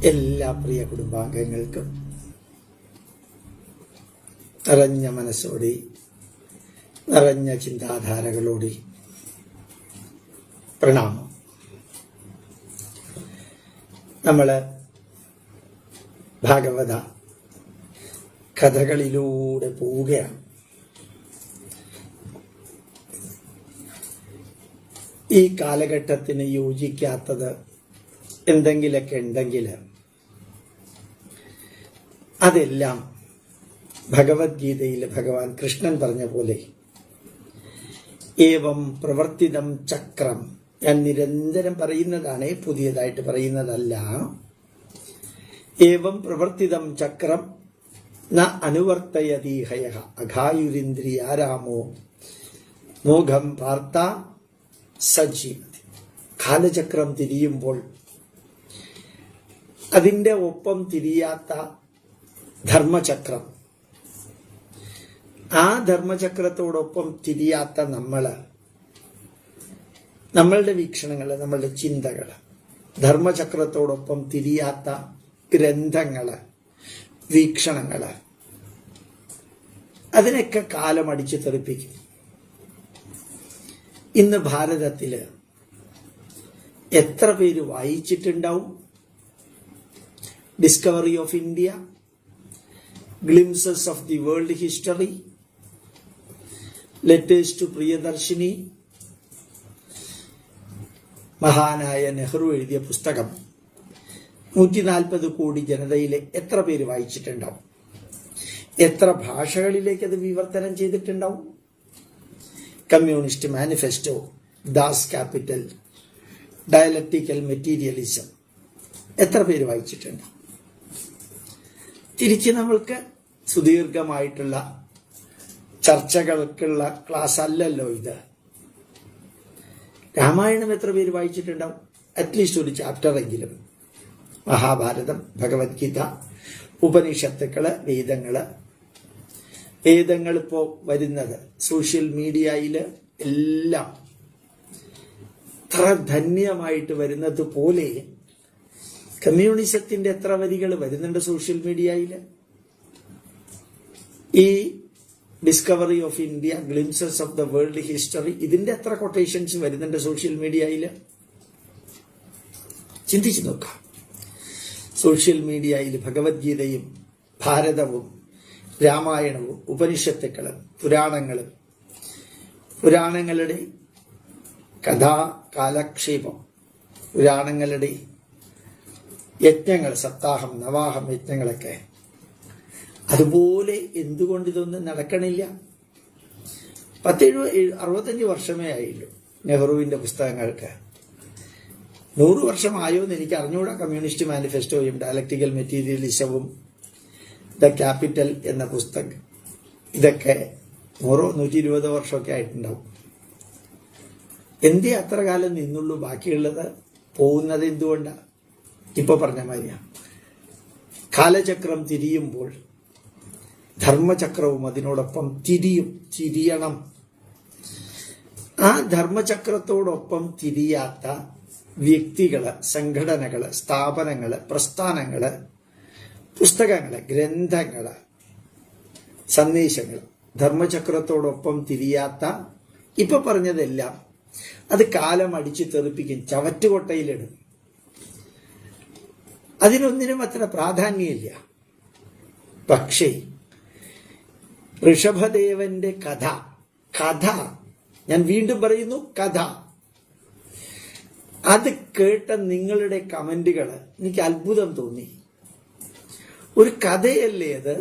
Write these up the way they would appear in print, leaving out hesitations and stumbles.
എല്ലാ പ്രിയ കുടുംബാംഗങ്ങൾക്കും നിറഞ്ഞ മനസ്സോടെ നിറഞ്ഞ ചിന്താധാരകളോടെ പ്രണാമം. നമ്മൾ ഭാഗവത കഥകളിലൂടെ പോവുകയാണ്. ഈ കാലഘട്ടത്തിന് യോജിക്കാത്തത് എന്തെങ്കിലൊക്കെ ഉണ്ടെങ്കിൽ അതെല്ലാം ഭഗവത്ഗീതയിൽ ഭഗവാൻ കൃഷ്ണൻ പറഞ്ഞ പോലെ ഏവം പ്രവർത്തിതം ചക്രം, ഞാൻ നിരന്തരം പറയുന്നതാണ്, പുതിയതായിട്ട് പറയുന്നതല്ല. ഏവം പ്രവർത്തിതം ചക്രം ന അനുവർത്തയതീഹയ അഘായുരിന്ദ്രിയാരാമോ മോഘം പാർത്ത സജീവതി. കാലചക്രം തിരിയുമ്പോൾ അതിൻ്റെ ഒപ്പം തിരിയാത്ത ധർമ്മചക്രം, ആ ധർമ്മചക്രത്തോടൊപ്പം തിരിയാത്ത നമ്മളുടെ വീക്ഷണങ്ങൾ, നമ്മളുടെ ചിന്തകൾ, ധർമ്മചക്രത്തോടൊപ്പം തിരിയാത്ത ഗ്രന്ഥങ്ങള്, വീക്ഷണങ്ങള്, അതിനൊക്കെ കാലം അടിച്ചു തെറിപ്പിക്കും. ഇന്ന് ഭാരതത്തില് എത്ര പേര് വായിച്ചിട്ടുണ്ടാവും? Discovery of India, Glimpses of the World History, Letters to Priyadarshini, മഹാനായ നെഹ്റു എഴുതിയ പുസ്തകം 140 കോടി ജനതയിലെ എത്ര പേര് വായിച്ചിട്ടുണ്ടാവും? എത്ര ഭാഷകളിലേക്ക് അത് വിവർത്തനം ചെയ്തിട്ടുണ്ടാവും? Communist manifesto, Das capital, dialectical materialism എത്ര പേര് വായിച്ചിട്ടുണ്ടാവും? തിരിച്ച് നമ്മൾക്ക് സുദീർഘമായിട്ടുള്ള ചർച്ചകൾക്കുള്ള ക്ലാസ് അല്ലല്ലോ ഇത്. രാമായണം എത്ര പേര് വായിച്ചിട്ടുണ്ടാവും? അറ്റ്ലീസ്റ്റ് ഒരു ചാപ്റ്റർ എങ്കിലും. മഹാഭാരതം, ഭഗവത്ഗീത, ഉപനിഷത്തുക്കള്, വേദങ്ങൾ ഇപ്പോ വരുന്നത് സോഷ്യൽ മീഡിയയില് എല്ലാം എത്ര ധന്യമായിട്ട് വരുന്നത് പോലെ കമ്മ്യൂണിസത്തിന്റെ എത്ര വരികൾ വരുന്നുണ്ട് സോഷ്യൽ മീഡിയയിൽ? ഈ discovery of India, Glimpses of the world history, ഇതിന്റെ എത്ര കൊട്ടേഷൻസ് വരുന്നുണ്ട് സോഷ്യൽ മീഡിയയിൽ? ചിന്തിച്ചു നോക്കാം. സോഷ്യൽ മീഡിയയിൽ ഭഗവത്ഗീതയും ഭാരതവും രാമായണവും ഉപനിഷത്തുക്കളും പുരാണങ്ങളുടെ കഥാ കാലക്ഷേപം, പുരാണങ്ങളുടെ യജ്ഞങ്ങൾ, സപ്താഹം, നവാഹം യജ്ഞങ്ങളൊക്കെ. അതുപോലെ എന്തുകൊണ്ട് ഇതൊന്നും നടക്കണില്ല? 65 വർഷമേ ആയുള്ളൂ നെഹ്റുവിന്റെ പുസ്തകങ്ങൾക്ക്. 100 വർഷമായോ എന്ന് എനിക്ക് അറിഞ്ഞുകൂടാ. കമ്മ്യൂണിസ്റ്റ് മാനിഫെസ്റ്റോയും ഡയലക്റ്റിക്കൽ മെറ്റീരിയലിസവും ദ ക്യാപിറ്റൽ എന്ന പുസ്തകം, ഇതൊക്കെ 100-120 വർഷമൊക്കെ ആയിട്ടുണ്ടാവും. എന്തേ അത്ര കാലം നിന്നുള്ളൂ? ബാക്കിയുള്ളത് പോകുന്നത് എന്തുകൊണ്ടാണ്? ഇപ്പൊ പറഞ്ഞ മാതിരിയാണ്. കാലചക്രം തിരിയുമ്പോൾ ധർമ്മചക്രവും അതിനോടൊപ്പം തിരിയണം. ആ ധർമ്മചക്രത്തോടൊപ്പം തിരിയാത്ത വ്യക്തികള്, സംഘടനകള്, സ്ഥാപനങ്ങള്, പ്രസ്ഥാനങ്ങള്, പുസ്തകങ്ങള്, ഗ്രന്ഥങ്ങള്, സന്ദേശങ്ങൾ, ധർമ്മചക്രത്തോടൊപ്പം തിരിയാത്ത ഇപ്പൊ പറഞ്ഞതെല്ലാം അത് കാലം അടിച്ചു തെറിപ്പിക്കും, ചവറ്റുകൊട്ടയിലിടും. അതിനൊന്നിനും അത്ര പ്രാധാന്യമില്ല. പക്ഷേ ഋഷഭദേവന്റെ കഥ, ഞാൻ വീണ്ടും പറയുന്നു, കഥ, അത് കേട്ട നിങ്ങളുടെ കമന്റുകൾ എനിക്ക് അത്ഭുതം തോന്നി. ഒരു കഥയല്ലേ അത്?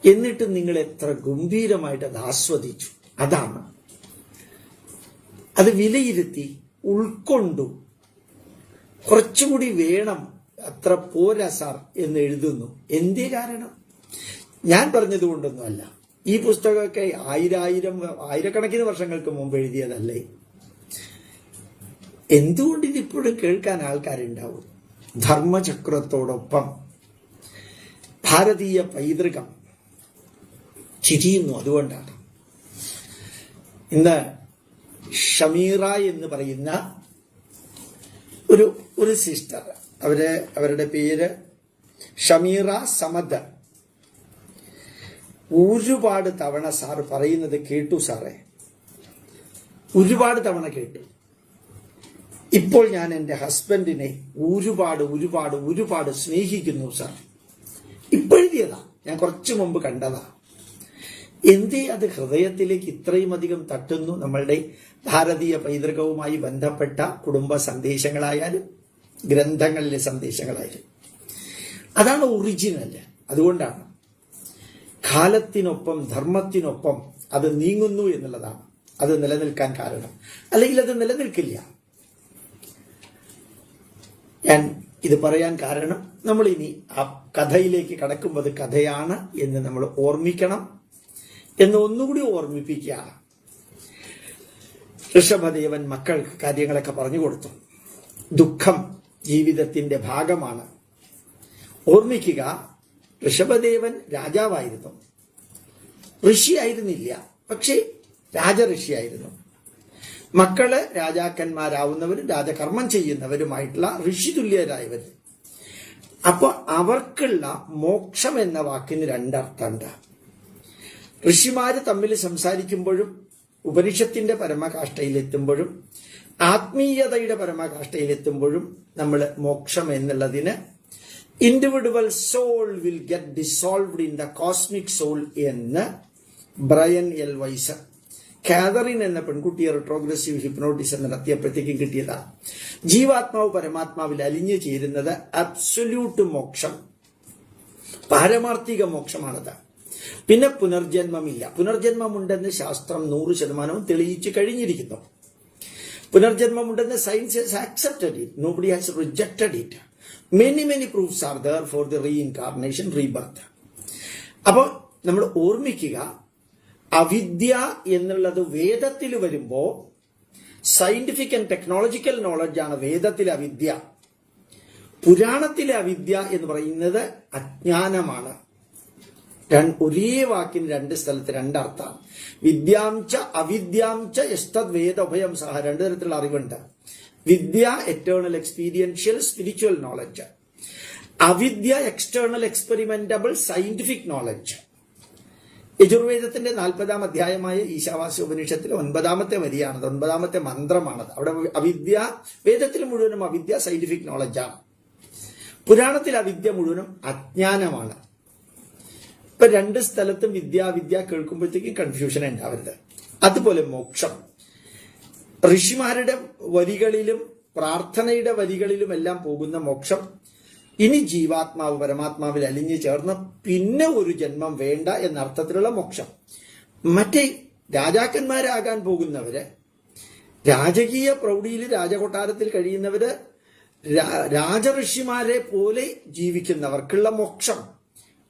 എന്നിട്ട് നിങ്ങൾ എത്ര ഗംഭീരമായിട്ട് അത് ആസ്വദിച്ചു. അതാണ് അത് വിലയിരുത്തി ഉൾക്കൊണ്ടു. കുറച്ചുകൂടി വേണം, അത്ര പോരാ സാർ എന്ന് എഴുതുന്നു. എന്തേ കാരണം? ഞാൻ പറഞ്ഞത് കൊണ്ടൊന്നുമല്ല. ഈ പുസ്തകമൊക്കെ ആയിരക്കണക്കിന് വർഷങ്ങൾക്ക് മുമ്പ് എഴുതിയതല്ലേ. എന്തുകൊണ്ട് ഇതിപ്പോഴും കേൾക്കാൻ ആൾക്കാരുണ്ടാവും? ധർമ്മചക്രത്തോടൊപ്പം ഭാരതീയ പൈതൃകം ചിരിയുന്നു. അതുകൊണ്ടാണ് ഇന്ന് ഷമീറ എന്ന് പറയുന്ന ഒരു സിസ്റ്റർ അവരുടെ പേര് ഷമീറ സമദ്. ഒരുപാട് തവണ സാർ പറയുന്നത് കേട്ടു സാറേ, ഒരുപാട് തവണ കേട്ടു. ഇപ്പോൾ ഞാൻ എൻ്റെ ഹസ്ബൻഡിനെ ഒരുപാട് ഒരുപാട് ഒരുപാട് സ്നേഹിക്കുന്നു സാർ. ഇപ്പോഴെഴുതിയതാ, ഞാൻ കുറച്ചു മുമ്പ് കണ്ടതാ. എന്തേ അത് ഹൃദയത്തിലേക്ക് ഇത്രയും അധികം തട്ടുന്നു? നമ്മളുടെ ഭാരതീയ പൈതൃകവുമായി ബന്ധപ്പെട്ട കുടുംബ സന്ദേശങ്ങളായാലും ഗ്രന്ഥങ്ങളിലെ സന്ദേശങ്ങളായാലും അതാണ് ഒറിജിനൽ. അതുകൊണ്ടാണ് കാലത്തിനൊപ്പം ധർമ്മത്തിനൊപ്പം അത് നീങ്ങുന്നു എന്നുള്ളതാണ് അത് നിലനിൽക്കാൻ കാരണം. അല്ലെങ്കിൽ അത് നിലനിൽക്കില്ല. ഞാൻ ഇത് പറയാൻ കാരണം, നമ്മൾ ഇനി ആ കഥയിലേക്ക് കടക്കുമ്പോൾ അത് കഥയാണ് എന്ന് നമ്മൾ ഓർമ്മിക്കണം എന്ന് ഒന്നുകൂടി ഓർമ്മിപ്പിക്കുകയാണ്. ഋഷഭദേവൻ മക്കൾക്ക് കാര്യങ്ങളൊക്കെ പറഞ്ഞു കൊടുത്തു. ദുഃഖം ജീവിതത്തിന്റെ ഭാഗമാണ്. ഓർമ്മിക്കുക, ഋഷഭദേവൻ രാജാവായിരുന്നു, ഋഷിയായിരുന്നില്ല, പക്ഷേ രാജഋഷിയായിരുന്നു. മക്കള് രാജാക്കന്മാരാവുന്നവരും രാജകർമ്മം ചെയ്യുന്നവരുമായിട്ടുള്ള ഋഷിതുല്യരായവർ. അപ്പൊ അവർക്കുള്ള മോക്ഷം എന്ന വാക്കിന് രണ്ടർത്ഥമുണ്ട്. ഋഷിമാര് തമ്മിൽ സംസാരിക്കുമ്പോഴും ഉപനിഷത്തിന്റെ പരമകാഷ്ഠയിലെത്തുമ്പോഴും ആത്മീയതയുടെ പരമകാഷ്ഠയിലെത്തുമ്പോഴും നമ്മൾ മോക്ഷം എന്നുള്ളതിന് individual soul will get dissolved in the cosmic soul എന്ന് ബ്രയൻ എൽ വൈസർ കാതറിൻ എന്ന പെൺകുട്ടിയെ റിട്രോഗ്രസീവ് ഹിപ്നോട്ടിസം നടത്തിയപ്പോഴത്തേക്കും കിട്ടിയതാണ്. ജീവാത്മാവ് പരമാത്മാവിൽ അലിഞ്ഞു ചേരുന്നത് അബ്സൊല്യൂട്ട് മോക്ഷം, പാരമാർത്ഥിക മോക്ഷമാണത്. പിന്നെ പുനർജന്മമില്ല. പുനർജന്മമുണ്ടെന്ന് ശാസ്ത്രം 100% തെളിയിച്ചു കഴിഞ്ഞിരിക്കുന്നു. പുനർജന്മമുണ്ടെന്ന് science has accepted it. Nobody has rejected it. Many proofs are there for the reincarnation, rebirth. അപ്പോൾ നമ്മൾ ഓർമ്മിക്കുക, അവിദ്യ എന്നുള്ളത് വേദത്തിൽ വരുമ്പോ സയന്റിഫിക് ആൻഡ് ടെക്നോളജിക്കൽ നോളജാണ് വേദത്തിലെ അവിദ്യ. പുരാണത്തിലെ അവിദ്യ എന്ന് പറയുന്നത് അജ്ഞാനമാണ്. ഒരേ വാക്കിന് രണ്ട് സ്ഥലത്ത് രണ്ടർത്ഥമാണ്. വിദ്യാംച അവിദ്യാംച യസ്തദ് വേദ ഉഭയം സഹ. രണ്ടു തരത്തിലുള്ള അറിവുണ്ട്. വിദ്യ എറ്റേണൽ എക്സ്പീരിയൻഷ്യൽ സ്പിരിച്വൽ നോളജ്, അവിദ്യ എക്സ്റ്റേണൽ എക്സ്പെരിമെന്റബിൾ സയന്റിഫിക് നോളജ്. യജുർവേദത്തിന്റെ 40-ാം അധ്യായമായ ഈശാവാസ്യ ഉപനിഷത്തിലെ 9-ാമത്തെ വരിയാണത്, 9-ാമത്തെ മന്ത്രമാണത്. അവിടെ അവിദ്യ, വേദത്തിൽ മുഴുവനും അവിദ്യ സയന്റിഫിക് നോളജാണ്. പുരാണത്തിൽ അവിദ്യ മുഴുവനും അജ്ഞാനമാണ്. ഇപ്പൊ രണ്ട് സ്ഥലത്തും വിദ്യ കേൾക്കുമ്പോഴത്തേക്കും കൺഫ്യൂഷൻ ഉണ്ടാവരുത്. അതുപോലെ മോക്ഷം ഋഷിമാരുടെ വരികളിലും പ്രാർത്ഥനയുടെ വരികളിലും എല്ലാം പോകുന്ന മോക്ഷം ഇനി ജീവാത്മാവ് പരമാത്മാവിൽ അലിഞ്ഞു ചേർന്ന് പിന്നെ ഒരു ജന്മം വേണ്ട എന്ന അർത്ഥത്തിലുള്ള മോക്ഷം. മറ്റേ രാജാക്കന്മാരാകാൻ പോകുന്നവര്, രാജകീയ പ്രൗഢിയിൽ രാജകൊട്ടാരത്തിൽ കഴിയുന്നവര്, രാജഋഷിമാരെ പോലെ ജീവിക്കുന്നവർക്കുള്ള മോക്ഷം,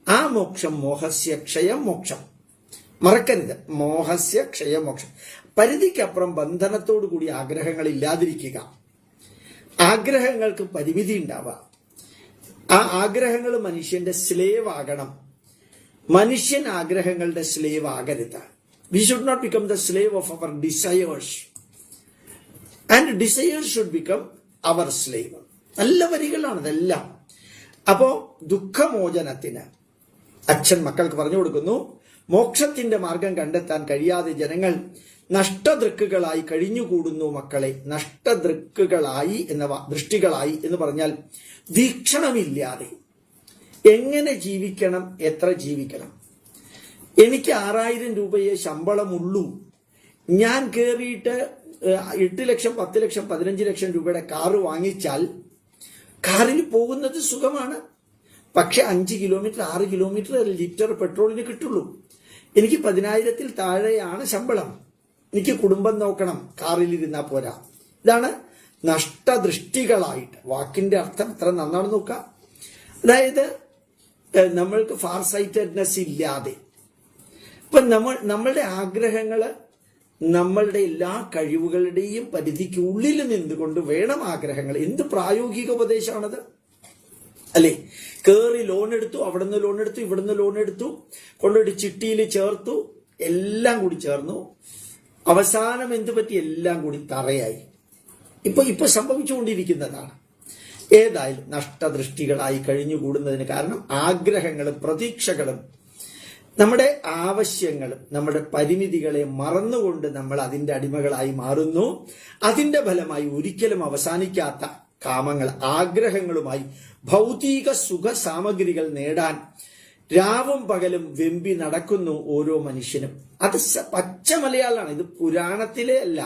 ആ മോക്ഷം മോഹസ്യ ക്ഷയം മോക്ഷം. മറക്കരുത്, മോഹസ്യ ക്ഷയം മോക്ഷം. പരിധിക്കപ്പുറം ബന്ധനത്തോടു കൂടി ആഗ്രഹങ്ങൾ ഇല്ലാതിരിക്കുക. ആഗ്രഹങ്ങൾക്ക് പരിമിതി ഉണ്ടാവുക. ആ ആഗ്രഹങ്ങൾ മനുഷ്യന്റെ സ്ലേവ് ആകണം. മനുഷ്യൻ ആഗ്രഹങ്ങളുടെ സ്ലേവ് ആകരുത്. We should not become the slave of our desires and desires should become our slave. നല്ല വരികളാണ് ഇതെല്ലാം. അപ്പോ ദുഃഖമോചനത്തിന് അച്ഛൻ മക്കൾക്ക് പറഞ്ഞു കൊടുക്കുന്നു, മോക്ഷത്തിന്റെ മാർഗം കണ്ടെത്താൻ കഴിയാതെ ജനങ്ങൾ നഷ്ടദൃക്കുകളായി കഴിഞ്ഞുകൂടുന്നു മക്കളെ. നഷ്ടദൃക്കുകളായി ദൃഷ്ടികളായി എന്ന് പറഞ്ഞാൽ വീക്ഷണമില്ലാതെ എങ്ങനെ ജീവിക്കണം, എത്ര ജീവിക്കണം. എനിക്ക് 6000 രൂപയെ ശമ്പളമുള്ളൂ, ഞാൻ കയറിയിട്ട് 8 ലക്ഷം 10 ലക്ഷം 15 ലക്ഷം രൂപയുടെ കാറ് വാങ്ങിച്ചാൽ കാറിൽ പോകുന്നത് സുഖമാണ്. പക്ഷെ 5 കിലോമീറ്റർ 6 കിലോമീറ്റർ ലിറ്റർ പെട്രോളിന് കിട്ടുള്ളൂ. എനിക്ക് 10,000-ൽ താഴെയാണ് ശമ്പളം. എനിക്ക് കുടുംബം നോക്കണം, കാറിലിരുന്നാ പോരാ. ഇതാണ് നഷ്ടദൃഷ്ടികളായിട്ട്. വാക്കിന്റെ അർത്ഥം എത്ര നന്നാണ് നോക്കുക. അതായത് നമ്മൾക്ക് ഫാർ സൈറ്റഡ്നെസ് ഇല്ലാതെ, ഇപ്പൊ നമ്മളുടെ ആഗ്രഹങ്ങള് നമ്മളുടെ എല്ലാ കഴിവുകളുടെയും പരിധിക്കുള്ളിൽ നിന്നുകൊണ്ട് വേണം ആഗ്രഹങ്ങൾ. എന്ത് പ്രായോഗിക ഉപദേശമാണത് അല്ലേ? കേറി ലോൺ എടുത്തു, അവിടുന്ന് ലോൺ എടുത്തു, ഇവിടുന്ന് ലോൺ എടുത്തു, കൊണ്ടുപോയി ചിട്ടിയിൽ ചേർത്തു, എല്ലാം കൂടി ചേർന്നു. അവസാനം എന്ത് പറ്റി? എല്ലാം കൂടി തറയായി. ഇപ്പൊ സംഭവിച്ചുകൊണ്ടിരിക്കുന്നതാണ്. ഏതായാലും നഷ്ടദൃഷ്ടികളായി കഴിഞ്ഞുകൂടുന്നതിന് കാരണം ആഗ്രഹങ്ങളും പ്രതീക്ഷകളും നമ്മുടെ ആവശ്യങ്ങളും നമ്മുടെ പരിമിതികളെ മറന്നുകൊണ്ട് നമ്മൾ അതിന്റെ അടിമകളായി മാറുന്നു. അതിന്റെ ഫലമായി ഒരിക്കലും അവസാനിക്കാത്ത കാമങ്ങൾ, ആഗ്രഹങ്ങളുമായി ഭൗതിക സുഖ സാമഗ്രികൾ നേടാൻ രാവും പകലും വെമ്പി നടക്കുന്നു ഓരോ മനുഷ്യനും. അത് പച്ച മലയാളമാണ്. ഇത് പുരാണത്തിലെ അല്ല,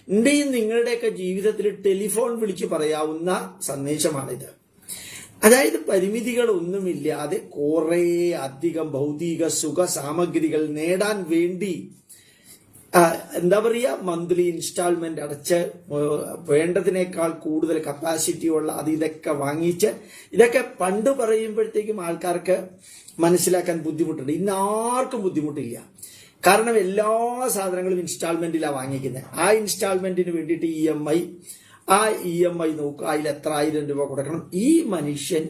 എന്റെയും നിങ്ങളുടെയൊക്കെ ജീവിതത്തിൽ ടെലിഫോൺ വിളിച്ച് പറയാവുന്ന സന്ദേശമാണിത്. അതായത് പരിമിതികളൊന്നുമില്ലാതെ കുറെ അധികം ഭൗതിക സുഖ സാമഗ്രികൾ നേടാൻ വേണ്ടി എന്താ പറയുക, മന്ത്ലി ഇൻസ്റ്റാൾമെന്റ് അടച്ച് വേണ്ടതിനേക്കാൾ കൂടുതൽ കപ്പാസിറ്റി ഉള്ള ഇതൊക്കെ വാങ്ങിച്ച്, ഇതൊക്കെ പണ്ട് പറയുമ്പോഴത്തേക്കും ആൾക്കാർക്ക് മനസ്സിലാക്കാൻ ബുദ്ധിമുട്ടുണ്ട്. ഇന്ന് ആർക്കും ബുദ്ധിമുട്ടില്ല. കാരണം എല്ലാ സാധനങ്ങളും ഇൻസ്റ്റാൾമെന്റിലാണ് വാങ്ങിക്കുന്നത്. ആ ഇൻസ്റ്റാൾമെന്റിന് വേണ്ടിയിട്ട് ആ ഇ എം ഐ നോക്കുക, അതിൽ എത്ര 1000 രൂപ കൊടുക്കണം. ഈ മനുഷ്യൻ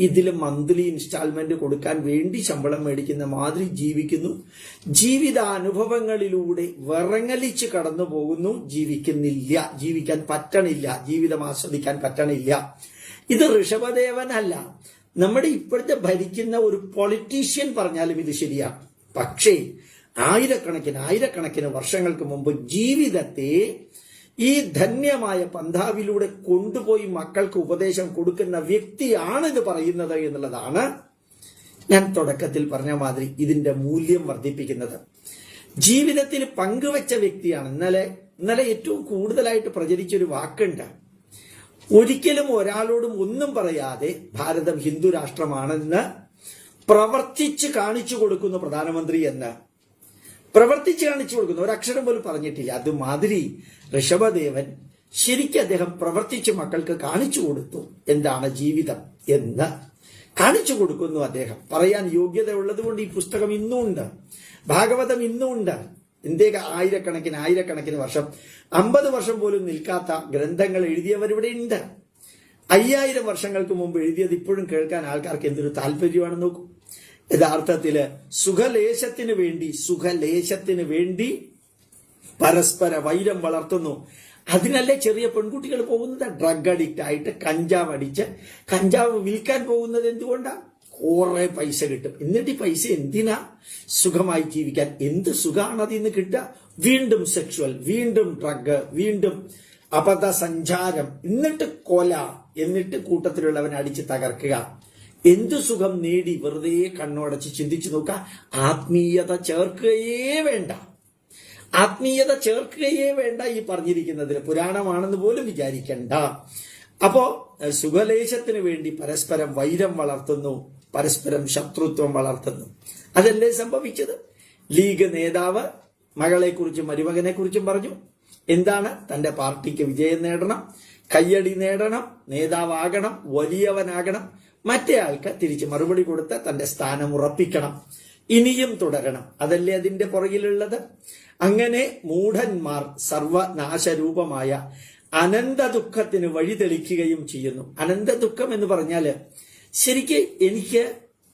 ഇതിൽ മന്ത്ലി ഇൻസ്റ്റാൾമെന്റ് കൊടുക്കാൻ വേണ്ടി ശമ്പളം മേടിക്കുന്ന മാതിരി ജീവിക്കുന്നു. ജീവിതാനുഭവങ്ങളിലൂടെ വിറങ്ങലിച്ച് കടന്നു പോകുന്നു. ജീവിക്കാൻ പറ്റണില്ല, ജീവിതം ആസ്വദിക്കാൻ പറ്റണില്ല. ഇത് ഋഷഭദേവനല്ല, നമ്മുടെ ഇപ്പോഴത്തെ ഭരിക്കുന്ന ഒരു പൊളിറ്റീഷ്യൻ പറഞ്ഞാലും ഇത് ശരിയാണ്. പക്ഷേ ആയിരക്കണക്കിന് വർഷങ്ങൾക്ക് മുമ്പ് ജീവിതത്തെ ഈ ധന്യമായ പന്ഥാവിലൂടെ കൊണ്ടുപോയി മക്കൾക്ക് ഉപദേശം കൊടുക്കുന്ന വ്യക്തിയാണ് ഇത് പറയുന്നത് എന്നുള്ളതാണ് ഞാൻ തുടക്കത്തിൽ പറഞ്ഞ മാതിരി ഇതിന്റെ മൂല്യം വർദ്ധിപ്പിക്കുന്നത്. ജീവിതത്തിൽ പങ്കുവച്ച വ്യക്തിയാണ്. ഇന്നലെ ഏറ്റവും കൂടുതലായിട്ട് പ്രചരിച്ചൊരു വാക്കുണ്ട്, ഒരിക്കലും ഒരാളോടും ഒന്നും പറയാതെ ഭാരതം ഹിന്ദു രാഷ്ട്രമാണെന്ന് പ്രവർത്തിച്ച് കാണിച്ചു കൊടുക്കുന്നു പ്രധാനമന്ത്രി എന്ന്. പ്രവർത്തിച്ച് കാണിച്ചു കൊടുക്കുന്നു, ഒരക്ഷരം പോലും പറഞ്ഞിട്ടില്ല. അതുമാതിരി ഋഷഭദേവൻ ശരിക്കും അദ്ദേഹം പ്രവർത്തിച്ച് മക്കൾക്ക് കാണിച്ചു കൊടുത്തു എന്താണ് ജീവിതം എന്ന് കാണിച്ചു കൊടുക്കുന്നു. അദ്ദേഹം പറയാൻ യോഗ്യത ഉള്ളത് കൊണ്ട് ഈ പുസ്തകം ഇന്നും ഉണ്ട്, ഭാഗവതം ഇന്നും ഉണ്ട്. ഇന്ത്യക്ക് ആയിരക്കണക്കിന് വർഷം, 50 വർഷം പോലും നിൽക്കാത്ത ഗ്രന്ഥങ്ങൾ എഴുതിയവരിവിടെ ഉണ്ട്. 5000 വർഷങ്ങൾക്ക് മുമ്പ് എഴുതിയത് ഇപ്പോഴും കേൾക്കാൻ ആൾക്കാർക്ക് എന്തൊരു താല്പര്യമാണെന്ന് നോക്കൂ. യഥാർത്ഥത്തില് സുഖലേശത്തിന് വേണ്ടി പരസ്പര വൈരം വളർത്തുന്നു. അതിനല്ലേ ചെറിയ പെൺകുട്ടികൾ പോകുന്നത്, ഡ്രഗ് അഡിക്റ്റ് ആയിട്ട് കഞ്ചാവ് അടിച്ച് കഞ്ചാവ് വിൽക്കാൻ പോകുന്നത്. എന്തുകൊണ്ടാ? കുറെ പൈസ കിട്ടും. എന്നിട്ട് ഈ പൈസ എന്തിനാ? സുഖമായി ജീവിക്കാൻ. എന്ത് സുഖമാണ് അതിന്ന് കിട്ടുക? വീണ്ടും സെക്ഷുവൽ, വീണ്ടും ഡ്രഗ്, വീണ്ടും അബദ്ധ സഞ്ചാരം, എന്നിട്ട് കൊല, എന്നിട്ട് കൂട്ടത്തിലുള്ളവനെ അടിച്ച് തകർക്കുക. എന്തു സുഖം നേടി? വെറുതെ കണ്ണോടച്ച് ചിന്തിച്ചു നോക്കുക. ആത്മീയത ചേർക്കുകയേ വേണ്ട ഈ പറഞ്ഞിരിക്കുന്നതിൽ. പുരാണമാണെന്ന് പോലും വിചാരിക്കണ്ട. അപ്പോ സുഖലേശത്തിന് വേണ്ടി പരസ്പരം വൈരം വളർത്തുന്നു, പരസ്പരം ശത്രുത്വം വളർത്തുന്നു. അതല്ലേ സംഭവിച്ചത്? ലീഗ് നേതാവ് മകളെക്കുറിച്ചും മരുമകനെ കുറിച്ചും പറഞ്ഞു. എന്താണ്? തന്റെ പാർട്ടിക്ക് വിജയം നേടണം, കയ്യടി നേടണം, നേതാവാകണം, വലിയവനാകണം, മറ്റേ ആൾക്ക് തിരിച്ച് മറുപടി കൊടുത്ത് തന്റെ സ്ഥാനം ഉറപ്പിക്കണം, ഇനിയും തുടരണം. അതല്ലേ അതിന്റെ പുറകിലുള്ളത്? അങ്ങനെ മൂഢന്മാർ സർവനാശരൂപമായ അനന്ത ദുഃഖത്തിന് വഴിതെളിക്കുകയും ചെയ്യുന്നു. അനന്ത ദുഃഖം എന്ന് പറഞ്ഞാല് ശരിക്ക് എനിക്ക്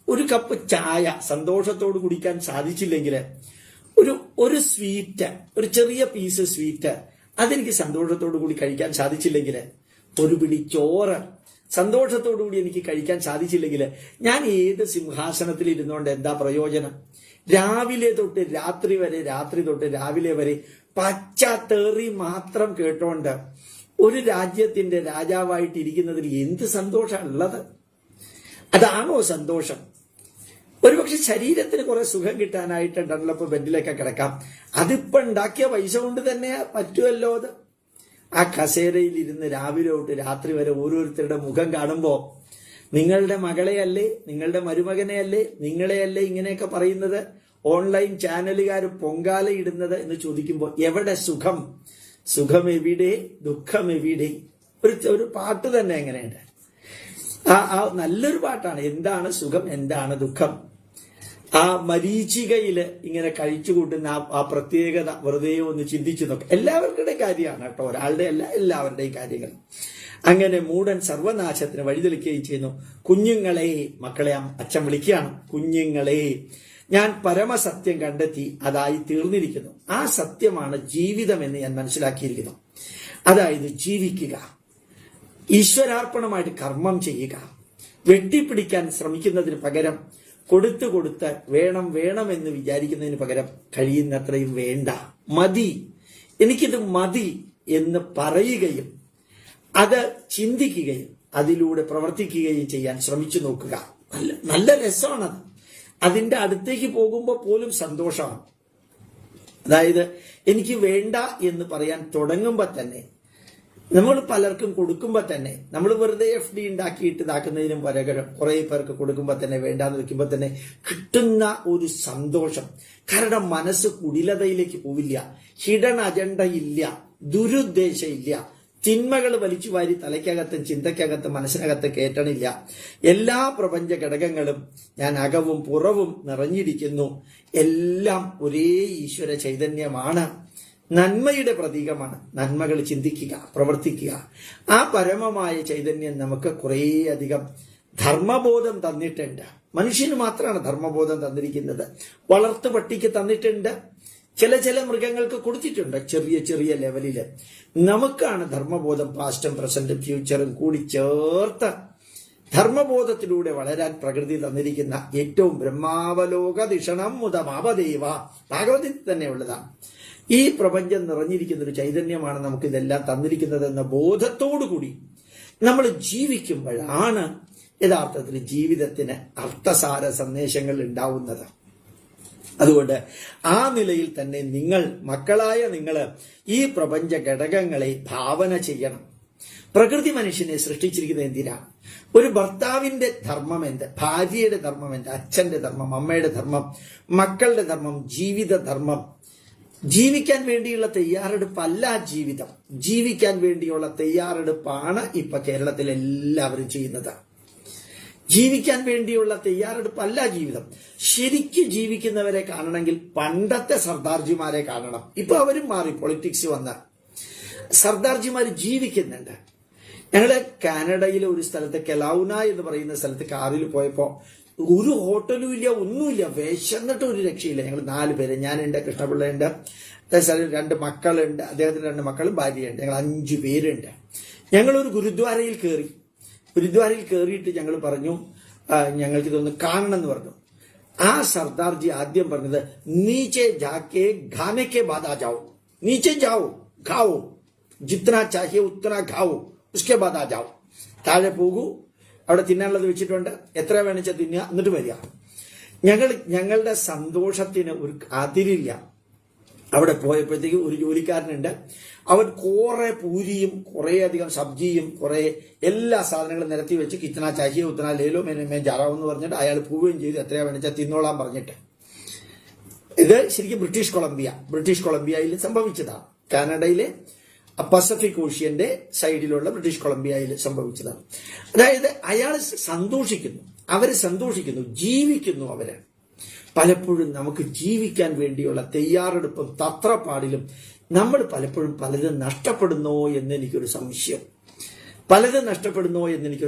ഒരു കപ്പ് ചായ സന്തോഷത്തോട് കുടിക്കാൻ സാധിച്ചില്ലെങ്കിൽ, ഒരു സ്വീറ്റ്, ഒരു ചെറിയ പീസ് സ്വീറ്റ് അതെനിക്ക് സന്തോഷത്തോടു കൂടി കഴിക്കാൻ സാധിച്ചില്ലെങ്കിൽ, ഒരു പിടി ചോറ് സന്തോഷത്തോടു കൂടി എനിക്ക് കഴിക്കാൻ സാധിച്ചില്ലെങ്കിൽ, ഞാൻ ഏത് സിംഹാസനത്തിൽ ഇരുന്നുകൊണ്ട് എന്താ പ്രയോജനം? രാവിലെ തൊട്ട് രാത്രി വരെ, രാത്രി തൊട്ട് രാവിലെ വരെ പച്ച തെറി മാത്രം കേട്ടോണ്ട് ഒരു രാജ്യത്തിന്റെ രാജാവായിട്ട് ഇരിക്കുന്നതിൽ എന്ത് സന്തോഷമുള്ളത്? അതാണോ സന്തോഷം? ഒരുപക്ഷെ ശരീരത്തിന് കുറെ സുഖം കിട്ടാനായിട്ട് ഡെവലപ്പ് ബെഡിലൊക്കെ കിടക്കാം. അതിപ്പോ ഉണ്ടാക്കിയ പൈസ കൊണ്ട് തന്നെ പറ്റുമല്ലോ. അത് ആ കസേരയിൽ ഇരുന്ന് രാവിലെ തൊട്ട് രാത്രി വരെ ഓരോരുത്തരുടെ മുഖം കാണുമ്പോ, നിങ്ങളുടെ മകളെയല്ലേ, നിങ്ങളുടെ മരുമകനെയല്ലേ, നിങ്ങളെയല്ലേ ഇങ്ങനെയൊക്കെ പറയുന്നത്, ഓൺലൈൻ ചാനലുകാർ പൊങ്കാല ഇടുന്നത് എന്ന് ചോദിക്കുമ്പോൾ എവിടെ സുഖം? സുഖം എവിടെ? ദുഃഖം എവിടെ? ഒരു പാട്ട് തന്നെ എങ്ങനെയുണ്ട്? ആ നല്ലൊരു പാട്ടാണ്. എന്താണ് സുഖം, എന്താണ് ദുഃഖം? ആ മരീചികയില് ഇങ്ങനെ കഴിച്ചു കൂട്ടുന്ന ആ പ്രത്യേകത വെറുതെ ഒന്ന് ചിന്തിച്ചു നോക്കാം. എല്ലാവരുടെ കാര്യമാണ് കേട്ടോ, ഒരാളുടെ അല്ല, എല്ലാവരുടെയും കാര്യങ്ങൾ. അങ്ങനെ മൂഢൻ സർവനാശത്തിന് വഴിതെളിക്കുകയും ചെയ്യുന്നു. കുഞ്ഞുങ്ങളെ, മക്കളെ അച്ഛൻ വിളിക്കുകയാണ്, കുഞ്ഞുങ്ങളെ ഞാൻ പരമസത്യം കണ്ടെത്തി, അതായി തീർന്നിരിക്കുന്നു. ആ സത്യമാണ് ജീവിതം എന്ന് ഞാൻ മനസ്സിലാക്കിയിരിക്കുന്നു. അതായത് ജീവിക്കുക. ഈശ്വരാർപ്പണമായിട്ട് കർമ്മം ചെയ്യുക. വെട്ടിപ്പിടിക്കാൻ ശ്രമിക്കുന്നതിന് പകരം കൊടുത്ത് വേണം എന്ന് വിചാരിക്കുന്നതിന് പകരം കഴിയുന്നത്രയും വേണ്ട, മതി, എനിക്കിത് മതി എന്ന് പറയുകയും അത് ചിന്തിക്കുകയും അതിലൂടെ പ്രവർത്തിക്കുകയും ചെയ്യാൻ ശ്രമിച്ചു നോക്കുക. നല്ല രസമാണത്. അതിന്റെ അടുത്തേക്ക് പോകുമ്പോൾ പോലും സന്തോഷമാണ്. അതായത് എനിക്ക് വേണ്ട എന്ന് പറയാൻ തുടങ്ങുമ്പോൾ തന്നെ, നമ്മൾ പലർക്കും കൊടുക്കുമ്പോൾ തന്നെ, നമ്മൾ വെറുതെ FD ഉണ്ടാക്കിയിട്ട് ഇതാക്കുന്നതിനും പകരം കുറെ പേർക്ക് കൊടുക്കുമ്പോൾ തന്നെ, വേണ്ടാന്ന് വെക്കുമ്പോൾ തന്നെ കിട്ടുന്ന ഒരു സന്തോഷം. കാരണം മനസ്സ് കുടിലതയിലേക്ക് പോവില്ല, ഹിഡൻ അജണ്ട ഇല്ല, ദുരുദ്ദേശം ഇല്ല, തിന്മകൾ വലിച്ചു വാരി തലയ്ക്കകത്തും ചിന്തയ്ക്കകത്തും മനസ്സിനകത്ത് കയറ്റണില്ല. എല്ലാ പ്രപഞ്ച ഘടകങ്ങളും ഞാൻ അകവും പുറവും നിറഞ്ഞിരിക്കുന്നു. എല്ലാം ഒരേ ഈശ്വര ചൈതന്യമാണ്, നന്മയുടെ പ്രതീകമാണ്. നന്മകൾ ചിന്തിക്കുക, പ്രവർത്തിക്കുക. ആ പരമമായ ചൈതന്യം നമുക്ക് കുറേയധികം ധർമ്മബോധം തന്നിട്ടുണ്ട്. മനുഷ്യന് മാത്രമാണ് ധർമ്മബോധം തന്നിരിക്കുന്നത്. വളർത്തു പട്ടിക്ക് തന്നിട്ടുണ്ട്, ചില മൃഗങ്ങൾക്ക് കൊടുത്തിട്ടുണ്ട് ചെറിയ ലെവലില്. നമുക്കാണ് ധർമ്മബോധം പാസ്റ്റും പ്രസന്റും ഫ്യൂച്ചറും കൂടി ചേർത്ത് ധർമ്മബോധത്തിലൂടെ വളരാൻ പ്രകൃതി തന്നിരിക്കുന്ന ഏറ്റവും ബ്രഹ്മാവലോക ദിഷണം മുതമാപദേവ ഭാഗവതത്തിൽ തന്നെ ഉള്ളതാണ്. ഈ പ്രപഞ്ചം നിറഞ്ഞിരിക്കുന്ന ഒരു ചൈതന്യമാണ് നമുക്ക് ഇതെല്ലാം തന്നിരിക്കുന്നതെന്ന ബോധത്തോടുകൂടി നമ്മൾ ജീവിക്കുമ്പോഴാണ് യഥാർത്ഥത്തിൽ ജീവിതത്തിന് അർത്ഥസാര സന്ദേശങ്ങൾ ഉണ്ടാവുന്നത്. അതുകൊണ്ട് ആ നിലയിൽ തന്നെ മക്കളായ നിങ്ങൾ ഈ പ്രപഞ്ച ഘടകങ്ങളെ ഭാവന ചെയ്യണം. പ്രകൃതി മനുഷ്യനെ സൃഷ്ടിച്ചിരിക്കുന്നത് എന്തിനാണ്? ഒരു ഭർത്താവിന്റെ ധർമ്മം എന്ത്, ഭാര്യയുടെ ധർമ്മം എന്ത്, അച്ഛന്റെ ധർമ്മം, അമ്മയുടെ ധർമ്മം, മക്കളുടെ ധർമ്മം, ജീവിത ധർമ്മം. ജീവിക്കാൻ വേണ്ടിയുള്ള തയ്യാറെടുപ്പല്ല ജീവിതം, ജീവിക്കാൻ വേണ്ടിയുള്ള തയ്യാറെടുപ്പാണ് ഇപ്പൊ കേരളത്തിൽ എല്ലാവരും ചെയ്യുന്നത്. ജീവിക്കാൻ വേണ്ടിയുള്ള തയ്യാറെടുപ്പല്ല ജീവിതം. ശരിക്കും ജീവിക്കുന്നവരെ കാണണമെങ്കിൽ പണ്ടത്തെ സർദാർജിമാരെ കാണണം. ഇപ്പൊ അവരും മാറി, പൊളിറ്റിക്സ് വന്ന സർദാർജിമാർ ജീവിക്കുന്നുണ്ട്. ഞങ്ങളുടെ കാനഡയിലെ ഒരു സ്ഥലത്ത് കെലൌന എന്ന് പറയുന്ന സ്ഥലത്ത് കാറിൽ പോയപ്പോ ഒരു ഹോട്ടലും ഇല്ല, ഒന്നുമില്ല, വിശന്നിട്ട് ഒരു രക്ഷയില്ല. ഞങ്ങൾ 4 പേര്, ഞാനുണ്ട്, കൃഷ്ണപിള്ളയുണ്ട്, 2 മക്കളുണ്ട്, അദ്ദേഹത്തിന് 2 മക്കളും ഭാര്യയുണ്ട്, ഞങ്ങൾ 5 പേരുണ്ട്. ഞങ്ങളൊരു ഗുരുദ്വാരയിൽ കയറിയിട്ട് ഞങ്ങൾ പറഞ്ഞു ഞങ്ങൾക്ക് ഇതൊന്ന് കാണണം എന്ന് പറഞ്ഞു. ആ സർദാർജി ആദ്യം പറഞ്ഞത്, നീച്ചെ ജാക്കെ ഖാനെ കെ ബാദ് ആ ജാओ, നീച്ചെ ജാओ ഖാओ, ജിത്നാ ചാഹിയെ ഉത്തനാ ഖാओ, ഉസ്കെ ബാദ് ആ ജാओ. താഴെ പോകൂ, അവിടെ തിന്നാനുള്ളത് വെച്ചിട്ടുണ്ട്, എത്ര വേണിച്ചാൽ തിന്നുക, എന്നിട്ട് വരിക. ഞങ്ങളുടെ സന്തോഷത്തിന് ഒരു അതിരില്ല. അവിടെ പോയപ്പോഴത്തേക്ക് ഒരു ജോലിക്കാരനുണ്ട്, അവൻ കുറെ പൂരിയും കുറെ അധികം സബ്ജിയും കുറെ എല്ലാ സാധനങ്ങളും നിരത്തി വെച്ച് കിച്ചന ചാഹിയോ ഉത്തന ലേലോ മേ ജാറാവെന്ന് പറഞ്ഞിട്ട് അയാൾ പോവുകയും ചെയ്തു, എത്രയാ വേണിച്ചാൽ തിന്നോളാൻ പറഞ്ഞിട്ട്. ഇത് ശരിക്കും ബ്രിട്ടീഷ് കൊളംബിയയിൽ സംഭവിച്ചതാണ്. കാനഡയിലെ പസഫിക് ഓഷ്യന്റെ സൈഡിലുള്ള ബ്രിട്ടീഷ് കൊളംബിയയിൽ സംഭവിച്ചതാണ്. അതായത് അയാൾ അവര് സന്തോഷിക്കുന്നു, ജീവിക്കുന്നു അവര്. പലപ്പോഴും നമുക്ക് ജീവിക്കാൻ വേണ്ടിയുള്ള തയ്യാറെടുപ്പും തത്രപ്പാടിലും നമ്മൾ പലപ്പോഴും പലതും നഷ്ടപ്പെടുന്നോ എന്നെനിക്കൊരു